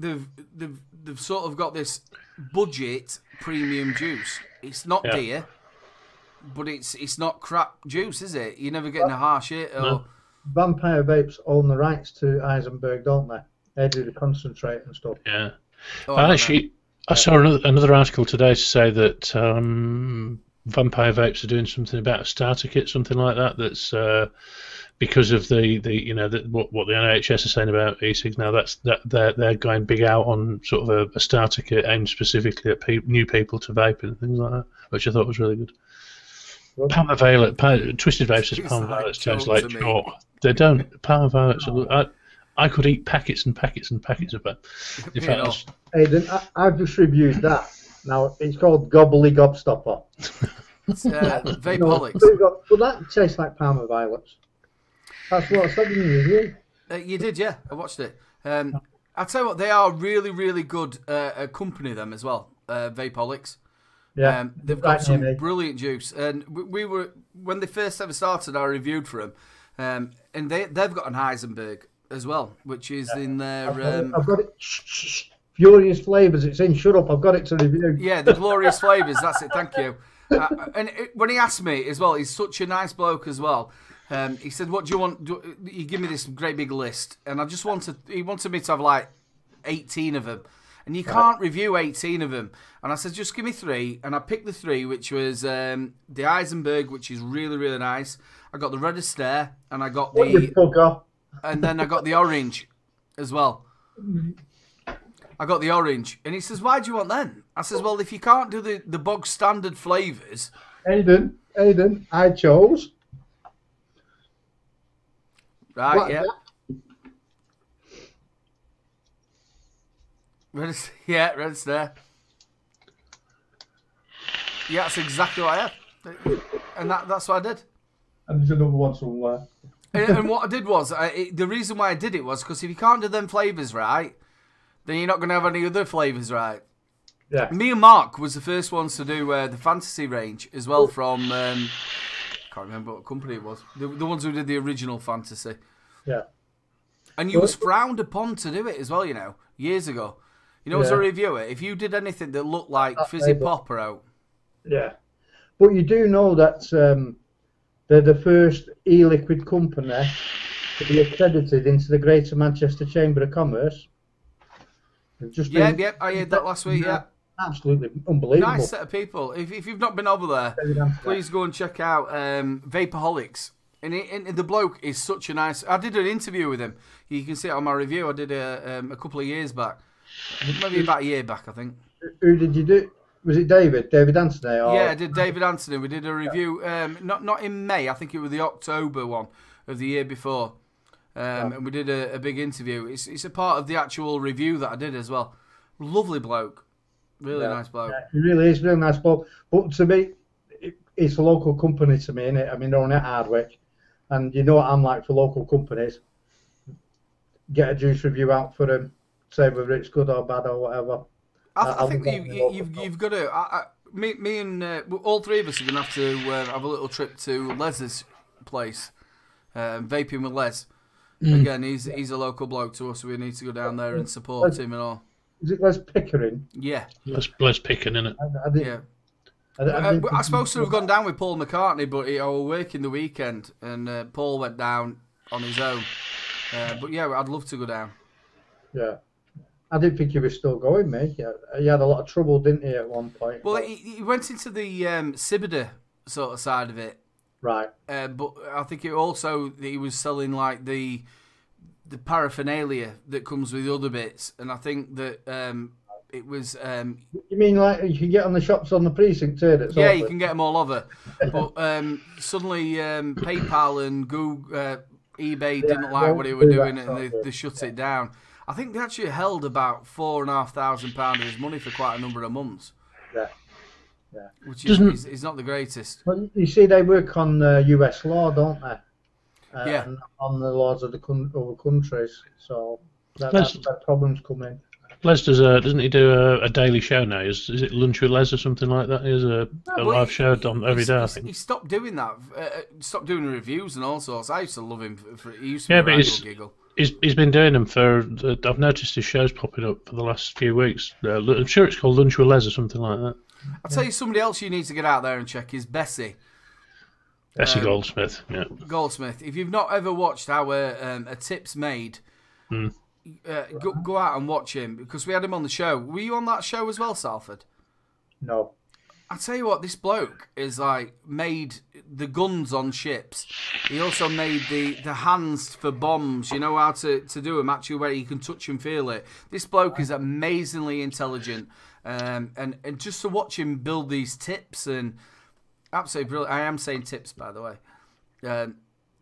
they've sort of got this budget premium juice. It's not dear, but it's not crap juice, is it? You're never getting a harsh hit. Or... No. Vampire Vapes own the rights to Heisenberg, don't they? They do the concentrate and stuff. Yeah. I saw another article today to say that Vampire Vapes are doing something about a starter kit, something like that. That's because of what the NHS is saying about e-cigs now. They're going big out on sort of a starter kit aimed specifically at new people to vaping and things like that, which I thought was really good. Palmer Violet, Twisted Vape says Palmer Violets taste like chalk. They don't. Palmer Violets. I could eat packets and packets and packets of that. In fact, I've just reviewed that. Now it's called Gobbly Gobstopper. It's Vapeholics. Well, that tastes like Palmer Violets. That's what I said in the review. You did, yeah. I watched it. I'll tell you what, they are really, really good company, them as well. Vapeholics. Yeah, they've got some brilliant juice. And we were, when they first ever started, I reviewed for them. And they've got an Heisenberg as well, which is in their... I've got it. Furious Flavours, it's in. Shut up, I've got it to review. Yeah, the Glorious Flavours, that's it, thank you. When he asked me as well, he's such a nice bloke as well. He said, "What do you want?" He give me this great big list, and I just wanted. He wanted me to have like 18 of them, and you can't review 18 of them. And I said, "Just give me 3," and I picked the 3, which was the Eisenberg, which is really really nice. I got the Red Astaire, and I got and then I got the orange as well. I got the orange, and he says, "Why do you want them?" I says, "Well, if you can't do the bog standard flavours." Aiden, I chose. Right, yeah. Red Astaire. Yeah, that's exactly what I had, and that's what I did. And there's another one somewhere. And what I did was, the reason why I did it was because if you can't do them flavours right, then you're not going to have any other flavours right. Yeah. Me and Mark was the first ones to do the fantasy range as well from, I can't remember what company it was. The ones who did the original fantasy. Yeah. And you was frowned upon to do it as well, you know, years ago. You know, as a reviewer, if you did anything that looked like Fizzy Pop or out. Yeah. But you do know that they're the first e-liquid company to be accredited into the Greater Manchester Chamber of Commerce. I heard that last week, yeah. Absolutely unbelievable. Nice set of people. If you've not been over there, please go and check out Vapeaholics. And the bloke is such a nice... I did an interview with him. You can see it on my review. I did a couple of years back. Maybe about a year back, I think. Who did you do? Was it David? David Anthony? Or... Yeah, I did David Anthony. We did a review, not in May. I think it was the October one of the year before. And we did a big interview. It's a part of the actual review that I did as well. Lovely bloke. Really nice bloke. Yeah, he really is, really nice bloke. But to me, it's a local company to me, innit? I mean, they're on at Hardwick. And you know what I'm like for local companies. Get a juice review out for them. Say whether it's good or bad or whatever. I think you've got to... Me and all three of us are going to have a little trip to Les's place. Vaping with Les. Again, he's a local bloke to us, so we need to go down there and support him and all. Is it Les Pickering? Yeah. Les Pickering, isn't it? Yeah. I was supposed to have gone down with Paul McCartney, but I was working the weekend, and Paul went down on his own. But yeah, I'd love to go down. Yeah. I didn't think he was still going, mate. He had a lot of trouble, didn't he, at one point? Well, he went into the Sibida sort of side of it. Right. But I think he was selling like the paraphernalia that comes with the other bits, and I think that it was. You mean like you can get on the shops on the precinct too? Yeah, you can get them all over. But suddenly PayPal and Google, eBay didn't like what they were doing, and they shut it down. I think they actually held about £4,500 of his money for quite a number of months. Yeah. Yeah. Which is not the greatest. Well, you see, they work on US law, don't they? Yeah. And on the laws of the other countries, so that's where problems come in. Les doesn't he do a daily show now? Is it Lunch with Les or something like that? He has a live show done every day, I think. He stopped doing that. Stopped doing reviews and all sorts. I used to love him. He used to be a giggle. He's been doing them for. I've noticed his shows popping up for the last few weeks. I'm sure it's called Lunch with Les or something like that. I'll tell you somebody else you need to get out there and check is Bessie. Bessie Goldsmith, yeah. Goldsmith. If you've not ever watched how a tip's made, go out and watch him, because we had him on the show. Were you on that show as well, Salford? No. I tell you what, this bloke is like made the guns on ships. He also made the hands for bombs. You know how to do them actually where you can touch and feel it. This bloke is amazingly intelligent, and just to watch him build these tips and absolutely brilliant. I am saying tips, by the way.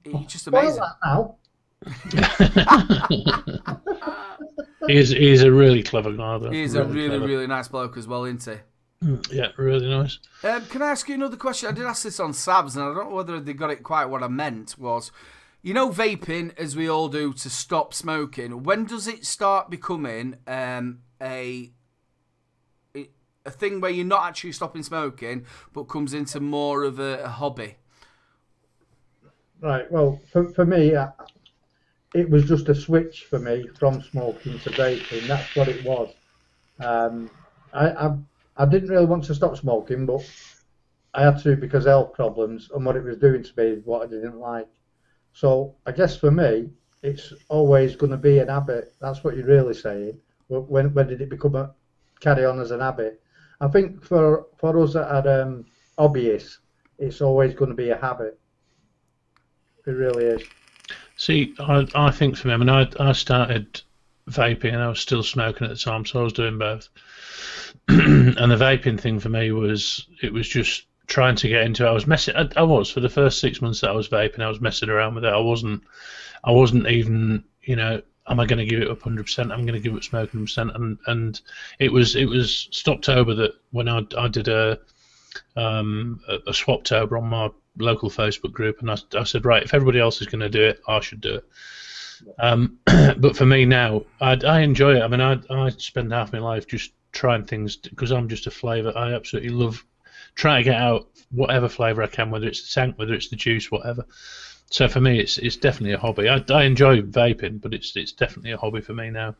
He's just amazing. Now. He's a really clever guy, though. He's a really nice bloke as well, isn't he? Yeah, really nice. Can I ask you another question? I did ask this on Sabs, and I don't know whether they got it quite. What I meant was, you know, vaping, as we all do, to stop smoking. When does it start becoming a thing where you're not actually stopping smoking, but comes into more of a hobby? Right. Well, for me, it was just a switch for me from smoking to vaping. That's what it was. I didn't really want to stop smoking, but I had to because of health problems and what it was doing to me is what I didn't like. So I guess for me, it's always going to be an habit. That's what you're really saying. When did it become carry on as an habit? I think for us that are hobbyists, it's always going to be a habit. It really is. See, I think for me, I mean, I started vaping and I was still smoking at the time, so I was doing both. And the vaping thing for me was just trying to get into it. I was for the first 6 months that I was vaping, I was messing around with it. I wasn't even, am I going to give it up 100%? I'm going to give it smoking 100%. And it was Stoptober that when I did a Swaptober on my local Facebook group, and I said, right, if everybody else is going to do it, I should do it. But for me now, I enjoy it. I mean, I spend half my life just trying things because I'm just a flavour. I absolutely love trying to get out whatever flavour I can, whether it's the tank, whether it's the juice, whatever. So for me, it's definitely a hobby. I enjoy vaping, but it's definitely a hobby for me now,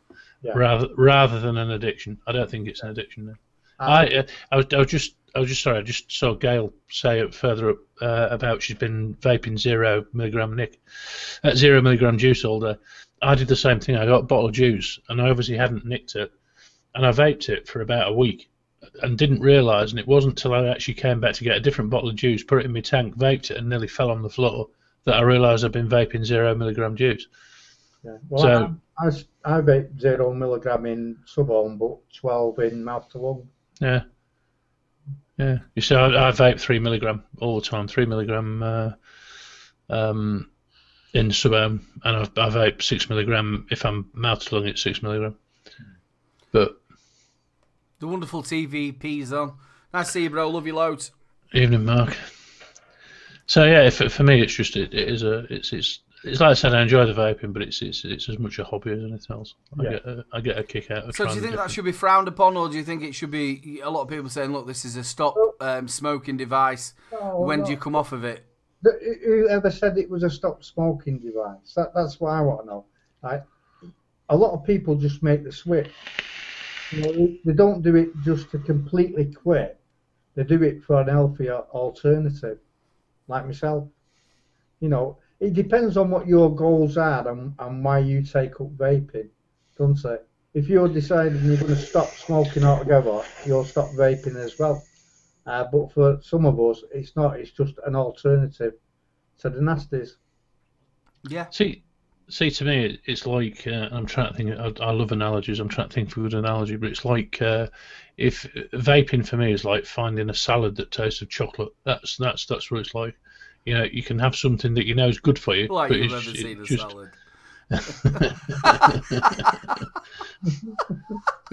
rather than an addiction. I don't think it's an addiction now. I was just sorry. I just saw Gail say it further up about she's been vaping 0 milligram 0 milligram juice all day. I did the same thing. I got a bottle of juice, and I obviously hadn't nicked it, and I vaped it for about a week, and didn't realise. And it wasn't until I actually came back to get a different bottle of juice, put it in my tank, vaped it, and nearly fell on the floor, that I realised I'd been vaping 0 milligram juice. Yeah. Well, so, I vape 0 milligram in sub-ohm, but 12 in mouth to lung. Yeah. Yeah. You see, I vape 3 milligram all the time. 3 milligram in sub-ohm, and I vape 6 milligram if I'm mouth to lung at 6 milligram. But the wonderful TVP's on. Nice to see you, bro. Love you loads. Evening, Mark. So yeah, for me, it's just it's like I said, I enjoy the vaping, but it's as much a hobby as anything else. I get a kick out of. So do you think that should be frowned upon, or do you think it should be? A lot of people saying, "Look, this is a stop smoking device." When do you come off of it? Whoever said it was a stop smoking device? That's what I want to know. Right? A lot of people just make the switch. They don't do it just to completely quit. They do it for an healthier alternative, like myself. It depends on what your goals are and why you take up vaping, doesn't it? If you're deciding you're going to stop smoking altogether, you'll stop vaping as well. But for some of us, it's not. It's just an alternative to the nasties. Yeah. See, to me, it's like I'm trying to think. I love analogies. I'm trying to think of a good analogy, but it's like if vaping for me is like finding a salad that tastes of chocolate. That's what it's like. You can have something that is good for you. Like but you've ever seen a salad.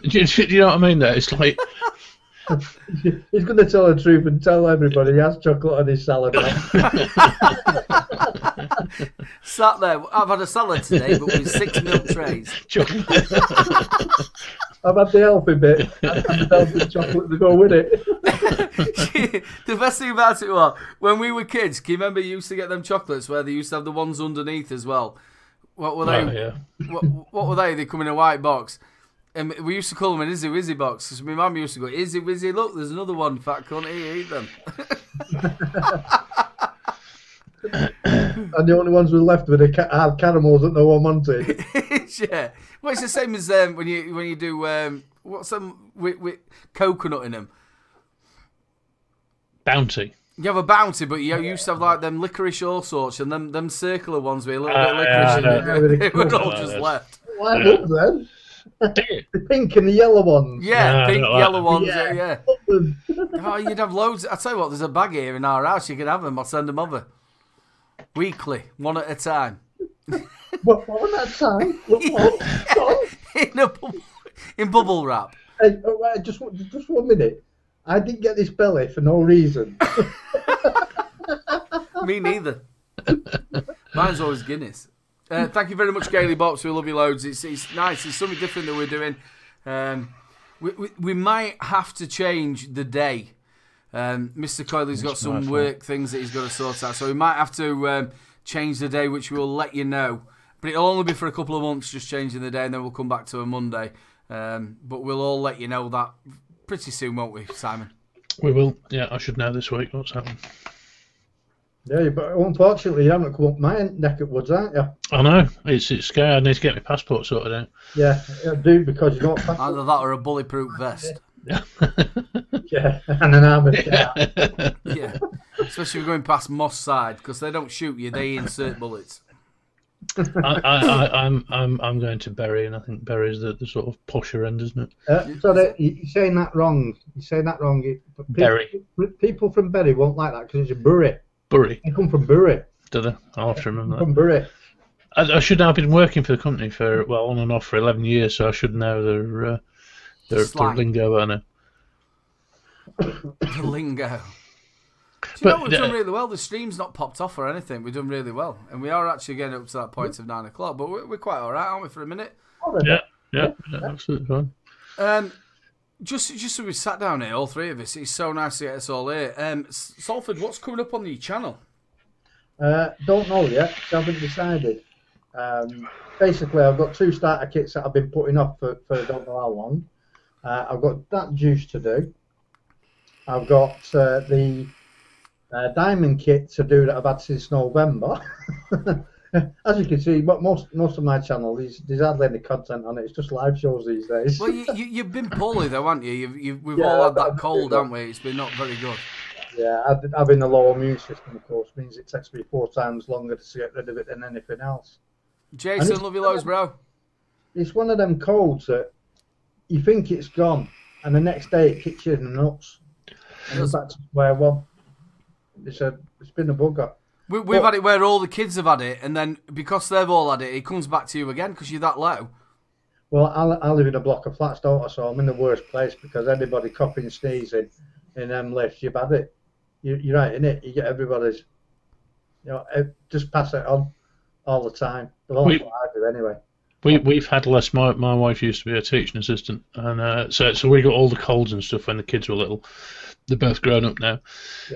do you know what I mean? Though it's like he's going to tell the truth and tell everybody he has chocolate on his salad. Sat there, I've had a salad today, but with 6 milk trays. Chocolate. I've had the healthy bit and the healthy chocolate to go with it. The best thing about it was, when we were kids, can you remember you used to get them chocolates where they used to have the ones underneath as well? What were they? Oh, yeah. What were they? They come in a white box. And we used to call them an Izzy Wizzy box, because my mum used to go, Izzy Wizzy, look, there's another one, fat cunt, here, eat them. And the only ones we left with are caramels that no one wanted. Yeah. Well, it's the same as when you do, what's them with coconut in them? Bounty. You have a Bounty, but you used to have like them licorice all sorts, and them circular ones with a little bit of licorice in it. They were all just left. Why not then? The pink and the yellow ones. Yeah, pink, yellow ones. Yeah. Yeah. Oh, you'd have loads. I tell you what, there's a bag here in our house. You can have them. I'll send them over. Weekly, one at a time. One at a time? In bubble wrap. Hey, just 1 minute. I didn't get this belly for no reason. Me neither. Mine's always Guinness. Thank you very much, Gaily Box. We love you loads. It's nice. It's something different that we're doing. We might have to change the day. Mr. Coyley's got some work things that he's got to sort out, so we might have to change the day, which we'll let you know. But it'll only be for a couple of months, just changing the day, and then we'll come back to a Monday. But we'll all let you know that pretty soon, won't we, Simon? We will. Yeah, I should know this week what's happening. Yeah, but unfortunately you haven't come up my neck of woods, aren't you? I know. It's scary. I need to get my passport sorted out. Yeah, I do, because you don't passport. Either that or a bulletproof vest. Yeah. Yeah, and an armoured car. Yeah, especially if you're going past Moss Side, because they don't shoot you; they insert bullets. I'm going to Bury, and I think Bury's the sort of posher end, isn't it? So you're saying that wrong. You're saying that wrong. Bury. People from Bury won't like that because it's a Bury. Bury. They come from Bury. Do they? I'll have to remember that. From Bury. I should know. I've been working for the company for, well, on and off for 11 years, so I should know their lingo by now. The lingo. Do you know, we've done really well. The stream's not popped off or anything. We've done really well. And we are actually getting up to that point of 9 o'clock. But we're quite all right, aren't we, for a minute? Yeah, absolutely fine. Just so we sat down here, all three of us, it's so nice to get us all here. Salford, what's coming up on the channel? Don't know yet. Haven't decided. Basically, I've got 2 starter kits that I've been putting off for I don't know how long. I've got that juice to do. I've got the diamond kit to do that I've had since November. As you can see, but most of my channel, there's hardly any content on it. It's just live shows these days. Well, you've been poorly though, haven't you? We've all had that cold, haven't we? It's been not very good. Yeah, having a low immune system, of course, means it takes me 4 times longer to get rid of it than anything else. Jason, love you loads, bro. It's one of them colds that you think it's gone, and the next day it kicks you in the nuts. And it's back to square one. It's been a bugger. We've had it where all the kids have had it, and then because they've all had it, it comes back to you again because you're that low. Well, I live in a block of flats, don't I? So I'm in the worst place because anybody coughing, sneezing in them lifts, you've had it. You're right, innit? You get everybody's. Just pass it on all the time. Well, that's what I do anyway. We've had less. My wife used to be a teaching assistant, and so we got all the colds and stuff when the kids were little. They're both grown up now,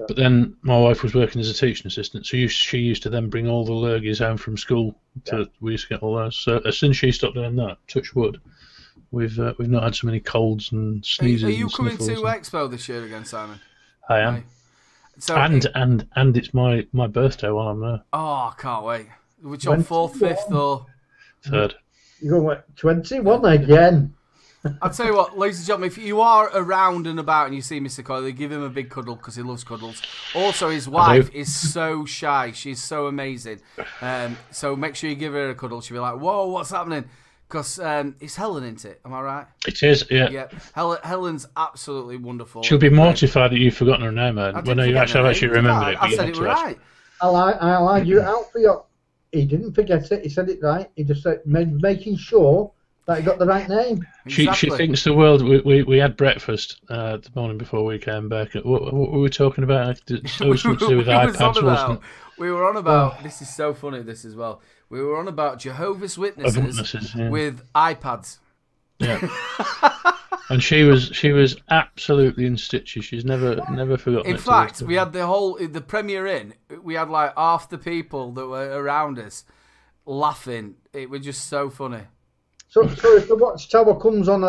but then my wife was working as a teaching assistant, so she used to then bring all the lurgies home from school. We used to get all those. So as soon as she stopped doing that, touch wood, we've not had so many colds and sneezes. Are you and coming to sniffles. Expo this year again, Simon? I am. Right. So and it's my birthday while I'm there. Oh, I can't wait. Which on 4th, 5th, or 3rd? You're going to 21 again. I'll tell you what, ladies and gentlemen, if you are around and about and you see Mr. Coyley, give him a big cuddle because he loves cuddles. Also, his wife is so shy. She's so amazing. So make sure you give her a cuddle. She'll be like, whoa, what's happening? Because it's Helen, isn't it? Am I right? It is, yeah. Yeah. Helen's absolutely wonderful. She'll be mortified that you've forgotten her name, man. When you actually remembered it. I said it right. I'll argue it out for you. He didn't forget it. He said it right. He just said, making sure that he got the right name. Exactly. She thinks the world. We had breakfast the morning before we came back. What were we talking about? Something to do with iPads, wasn't it? We were on about. This is so funny. This as well. We were on about Jehovah's Witnesses with iPads. Yeah. And she was absolutely in stitches. She's never forgotten. In fact, we had the premiere in. We had like half the people that were around us laughing. It was just so funny. So if the Watchtower comes on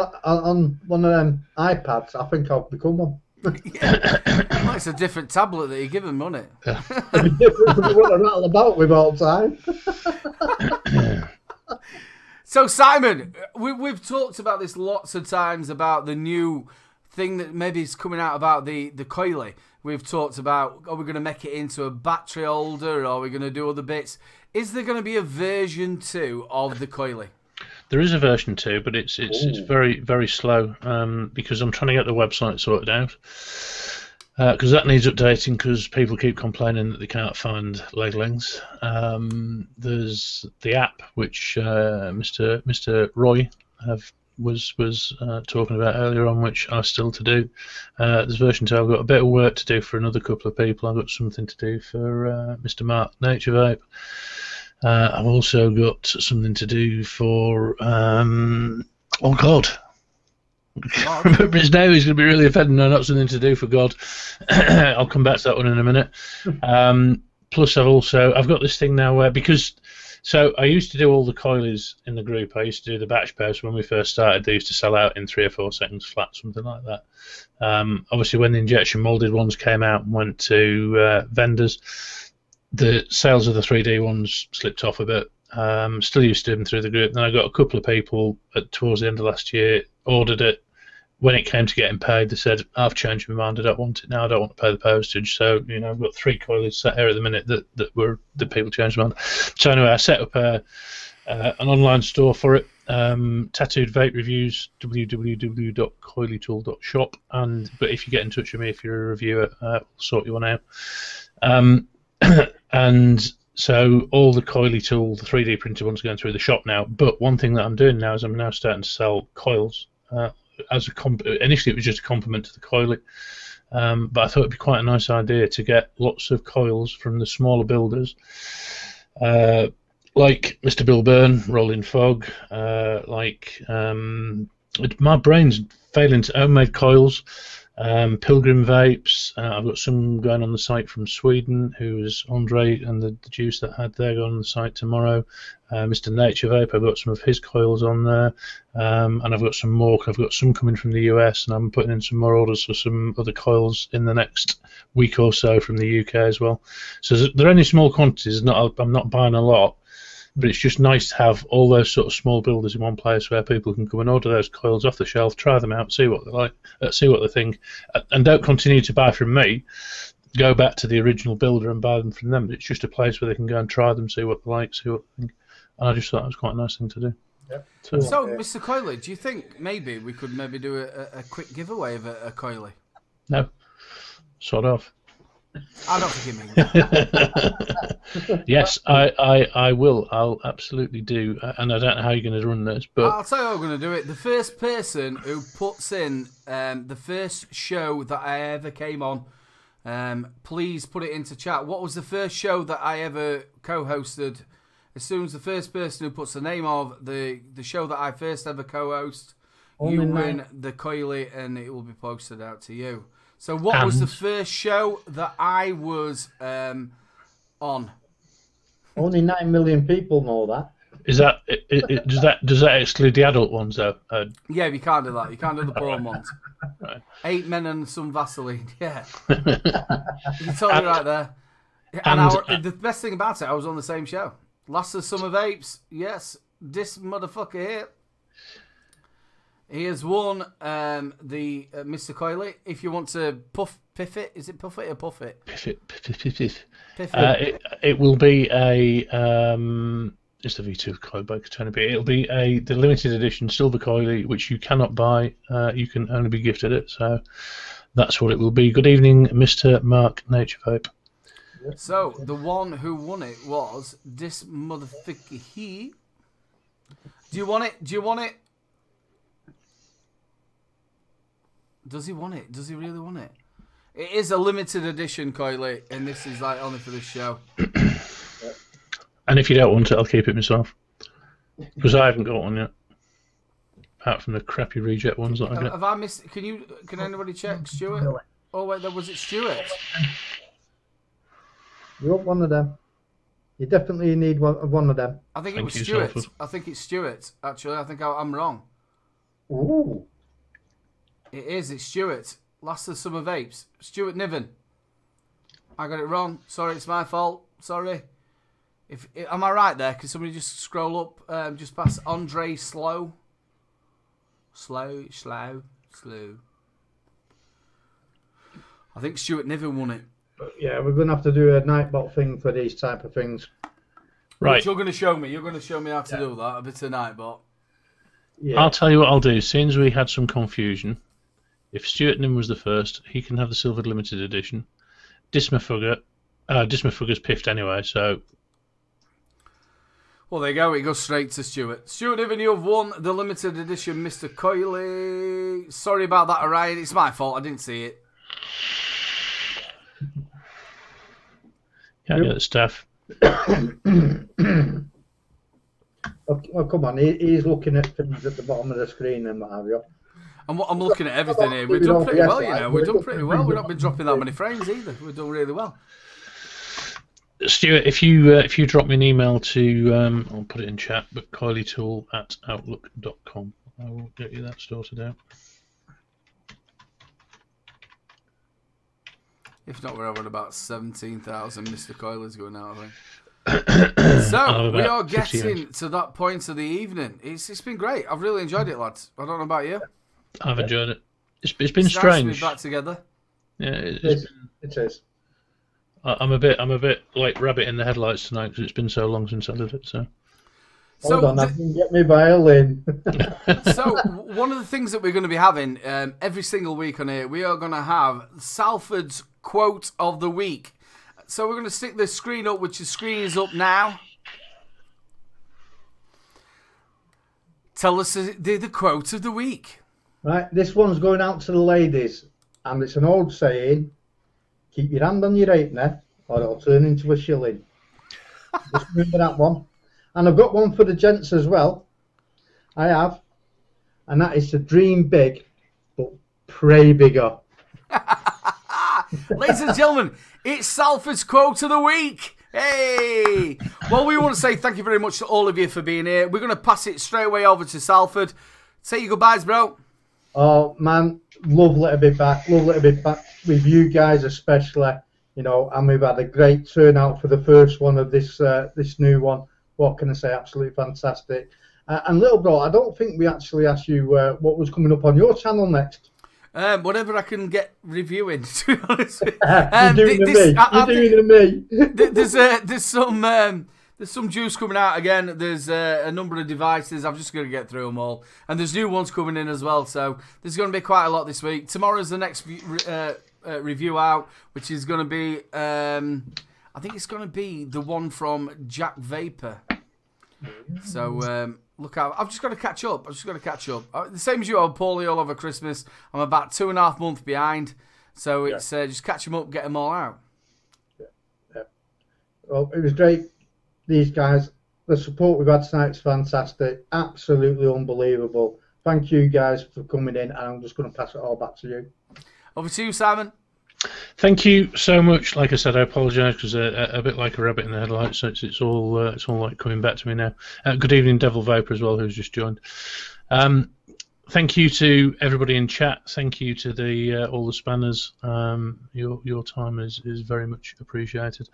one of them iPads, I think I'll become one. Well, it's a different tablet that you give them, isn't it? It'll be different from what I rattle about with all the time. So, Simon, we've talked about this lots of times about the new thing that maybe is coming out about the coily. We've talked about, are we going to make it into a battery holder? Are we going to do other bits? Is there going to be a version 2 of the coily? There is a version 2, but it's very, very slow because I'm trying to get the website sorted out. Because that needs updating because people keep complaining that they can't find leg lengths. There's the app which Mr. Roy was talking about earlier on, which are still to do. There's version 2. I've got a bit of work to do for another couple of people. I've got something to do for Mr. Mark Nature Vape. I've also got something to do for oh God. Remember his name. He's going to be really offended. No, not something to do for God. I'll come back to that one in a minute. Plus, I've got this thing now where, because So I used to do all the coilies in the group. I used to do the batch pairs when we first started. They used to sell out in 3 or 4 seconds flat, something like that. Obviously, when the injection molded ones came out and went to vendors, the sales of the 3D ones slipped off a bit. Still used to do them through the group. Then I got a couple of people towards the end of last year, ordered it. When it came to getting paid, they said, I've changed my mind, I don't want it now, I don't want to pay the postage. So, I've got 3 coilies sat here at the minute that were the people changed their mind. So anyway, I set up an online store for it, Tattooed Vape Reviews, www.coilytool.shop. But if you get in touch with me, if you're a reviewer, we'll sort you one out. And so all the Coily Tool, the 3D printed ones, are going through the shop now. But one thing that I'm doing now is I'm now starting to sell coils. Initially, it was just a compliment to the coilie, but I thought it'd be quite a nice idea to get lots of coils from the smaller builders, like Mr. Bill Byrne, Rolling Fog, my brain's failing to homemade coils. Pilgrim Vapes, I've got some going on the site from Sweden, who is Andre and the juice that had there going on the site tomorrow. Mr. Nature Vape, I've got some of his coils on there, and I've got some more. I've got some coming from the US, and I'm putting in some more orders for some other coils in the next week or so from the UK as well. So they're only small quantities. I'm not buying a lot. But it's just nice to have all those sort of small builders in one place where people can come and order those coils off the shelf, try them out, see what they like, see what they think, and don't continue to buy from me. Go back to the original builder and buy them from them. It's just a place where they can go and try them, see what they like, see what they think. And I just thought it was quite a nice thing to do. Yep. So, Mr. Coily, do you think maybe we could do a quick giveaway of a Coily? No, sort of. I don't think it means. Yes, I will. I'll absolutely do. And I don't know how you're going to run this, but I'll tell you how I'm going to do it. The first person who puts in the first show that I ever came on, please put it into chat. What was the first show that I ever co-hosted? As soon as the first person who puts the name of the show that I first ever co-host, you win the Coily, and it will be posted out to you. So what was the first show that I was on? Only 9 million people know that. is that does that exclude the adult ones though? Yeah, you can't do that. You can't do the porn ones. Right. 8 men and some Vaseline. Yeah, you told me right there. And the best thing about it, I was on the same show. Last of Summer Vapes. Yes, this motherfucker here. He has won the Mr. Coily. If you want to piff it, is it puff it or puff it? Piff it. Piff it. It will be a it's the V2 coil by Katona. It'll be the limited edition silver coily, which you cannot buy. You can only be gifted it. So that's what it will be. Good evening, Mr. Mark Nature Vape. So the one who won it was this motherfucker here. Do you want it? Do you want it? Does he want it? Does he really want it? It is a limited edition coily, and this is like only for this show. And if you don't want it, I'll keep it myself, because I haven't got one yet, apart from the crappy reject ones that I get. Have I missed? Can anybody check, Stuart? Oh wait, was it Stuart? You want one of them? You definitely need one of them. I think it was Stuart. I think it's Stuart. Actually, I think I'm wrong. Ooh. It is. It's Stuart. Last of Summer Vapes. Stuart Niven. I got it wrong. Sorry, it's my fault. Sorry. Am I right there? Can somebody just scroll up just past Andre Slow? Slow. I think Stuart Niven won it. Yeah, we're going to have to do a Nightbot thing for these type of things. Right. Which you're going to show me. You're going to show me how to do that. A bit of Nightbot. Yeah. I'll tell you what I'll do. Since we had some confusion, if Stuart Nim was the first, he can have the silver limited edition. Dismafugger's piffed anyway, so. Well, there you go. It goes straight to Stuart. Stuart Niven, you have won the limited edition Mr. Coily. Sorry about that, Orion. It's my fault. I didn't see it. Can't get the stuff. Oh, come on. He's looking at things at the bottom of the screen and what have you. I'm looking at everything here. We've done pretty well, you know. We've done pretty well. We've not been dropping that many frames either. We've done really well. Stuart, if you drop me an email to, I'll put it in chat, but coilytool@outlook.com, I will get you that sorted out. If not, we're over about 17,000 Mr. Coilers going out, I think. So, we are getting to that point of the evening. It's been great. I've really enjoyed it, lads. I don't know about you. I've enjoyed it. It's been Nice strange. to be back together. Yeah, It is. I'm a bit like rabbit in the headlights tonight because it's been so long since I did it. So. Hold on, I can get my violin. So, one of the things that we're going to be having every single week on here, we are going to have Salford's quote of the week. So we're going to stick the screen up, which the screen is up now. Tell us the quote of the week. Right, this one's going out to the ladies, and it's an old saying: keep your hand on your halfpenny, or it'll turn into a shilling. Just remember that one. And I've got one for the gents as well. I have, and that is to dream big, but pray bigger. Ladies and gentlemen, it's Salford's quote of the week. Hey! Well, we want to say thank you very much to all of you for being here. We're going to pass it straight away over to Salford. Say your goodbyes, bro. Oh, man, lovely to be back. Lovely to be back with you guys especially. You know, and we've had a great turnout for the first one of this new one. What can I say? Absolutely fantastic. And little bro, I don't think we actually asked you what was coming up on your channel next. Whatever I can get reviewing, to be honest with you. You're doing me. There's some juice coming out again. There's a number of devices. I'm just going to get through them all. And there's new ones coming in as well. So there's going to be quite a lot this week. Tomorrow's the next review out, which is going to be, I think it's going to be the one from Jack Vapor. So look out. I've just got to catch up. The same as you, I'm poorly all over Christmas. I'm about 2.5 months behind. So it's just catch them up, get them all out. Yeah. Well, it was great. These guys, the support we've had tonight is fantastic. Absolutely unbelievable. Thank you guys for coming in, and I'm just going to pass it all back to you. Over to you, Simon. Thank you so much. Like I said, I apologise because a bit like a rabbit in the headlights, so it's all like coming back to me now. Good evening, Devil Vapor as well, who's just joined. Thank you to everybody in chat. Thank you to the all the spanners. Your time is very much appreciated.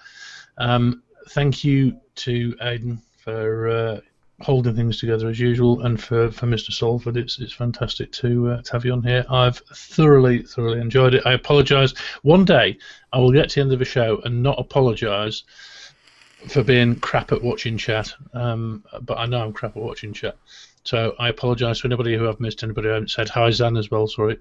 Thank you to Aidan for holding things together as usual, and for Mr. Salford. It's fantastic to have you on here. I've thoroughly enjoyed it. I apologise. One day I will get to the end of the show and not apologise for being crap at watching chat, but I know I'm crap at watching chat. So I apologise to anybody who I've missed, anybody who I haven't said. Hi, Zan, as well, sorry.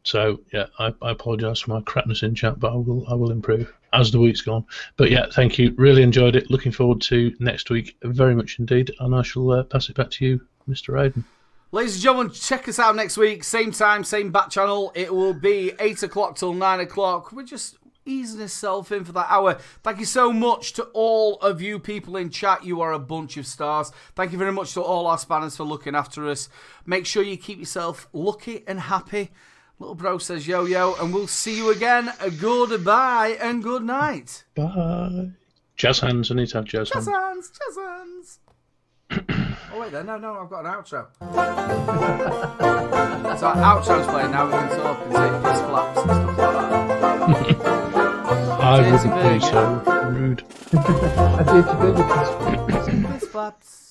So yeah, I apologise for my crapness in chat, but I will improve as the week's gone. But yeah, thank you. Really enjoyed it. Looking forward to next week very much indeed. And I shall pass it back to you, Mr. Aidan. Ladies and gentlemen, check us out next week. Same time, same back channel. It will be 8 o'clock till 9 o'clock. We're just easing ourselves in for that hour. Thank you so much to all of you people in chat. You are a bunch of stars. Thank you very much to all our spanners for looking after us. Make sure you keep yourself lucky and happy. Little bro says yo, and we'll see you again. Goodbye and good night. Bye. Jazz hands. I need to have jazz hands. Jazz hands. Oh, wait, no, I've got an outro. So our outro's playing now. We can talk and say piss flaps and stuff like that. I wouldn't be so rude. I did to do with Piss flaps.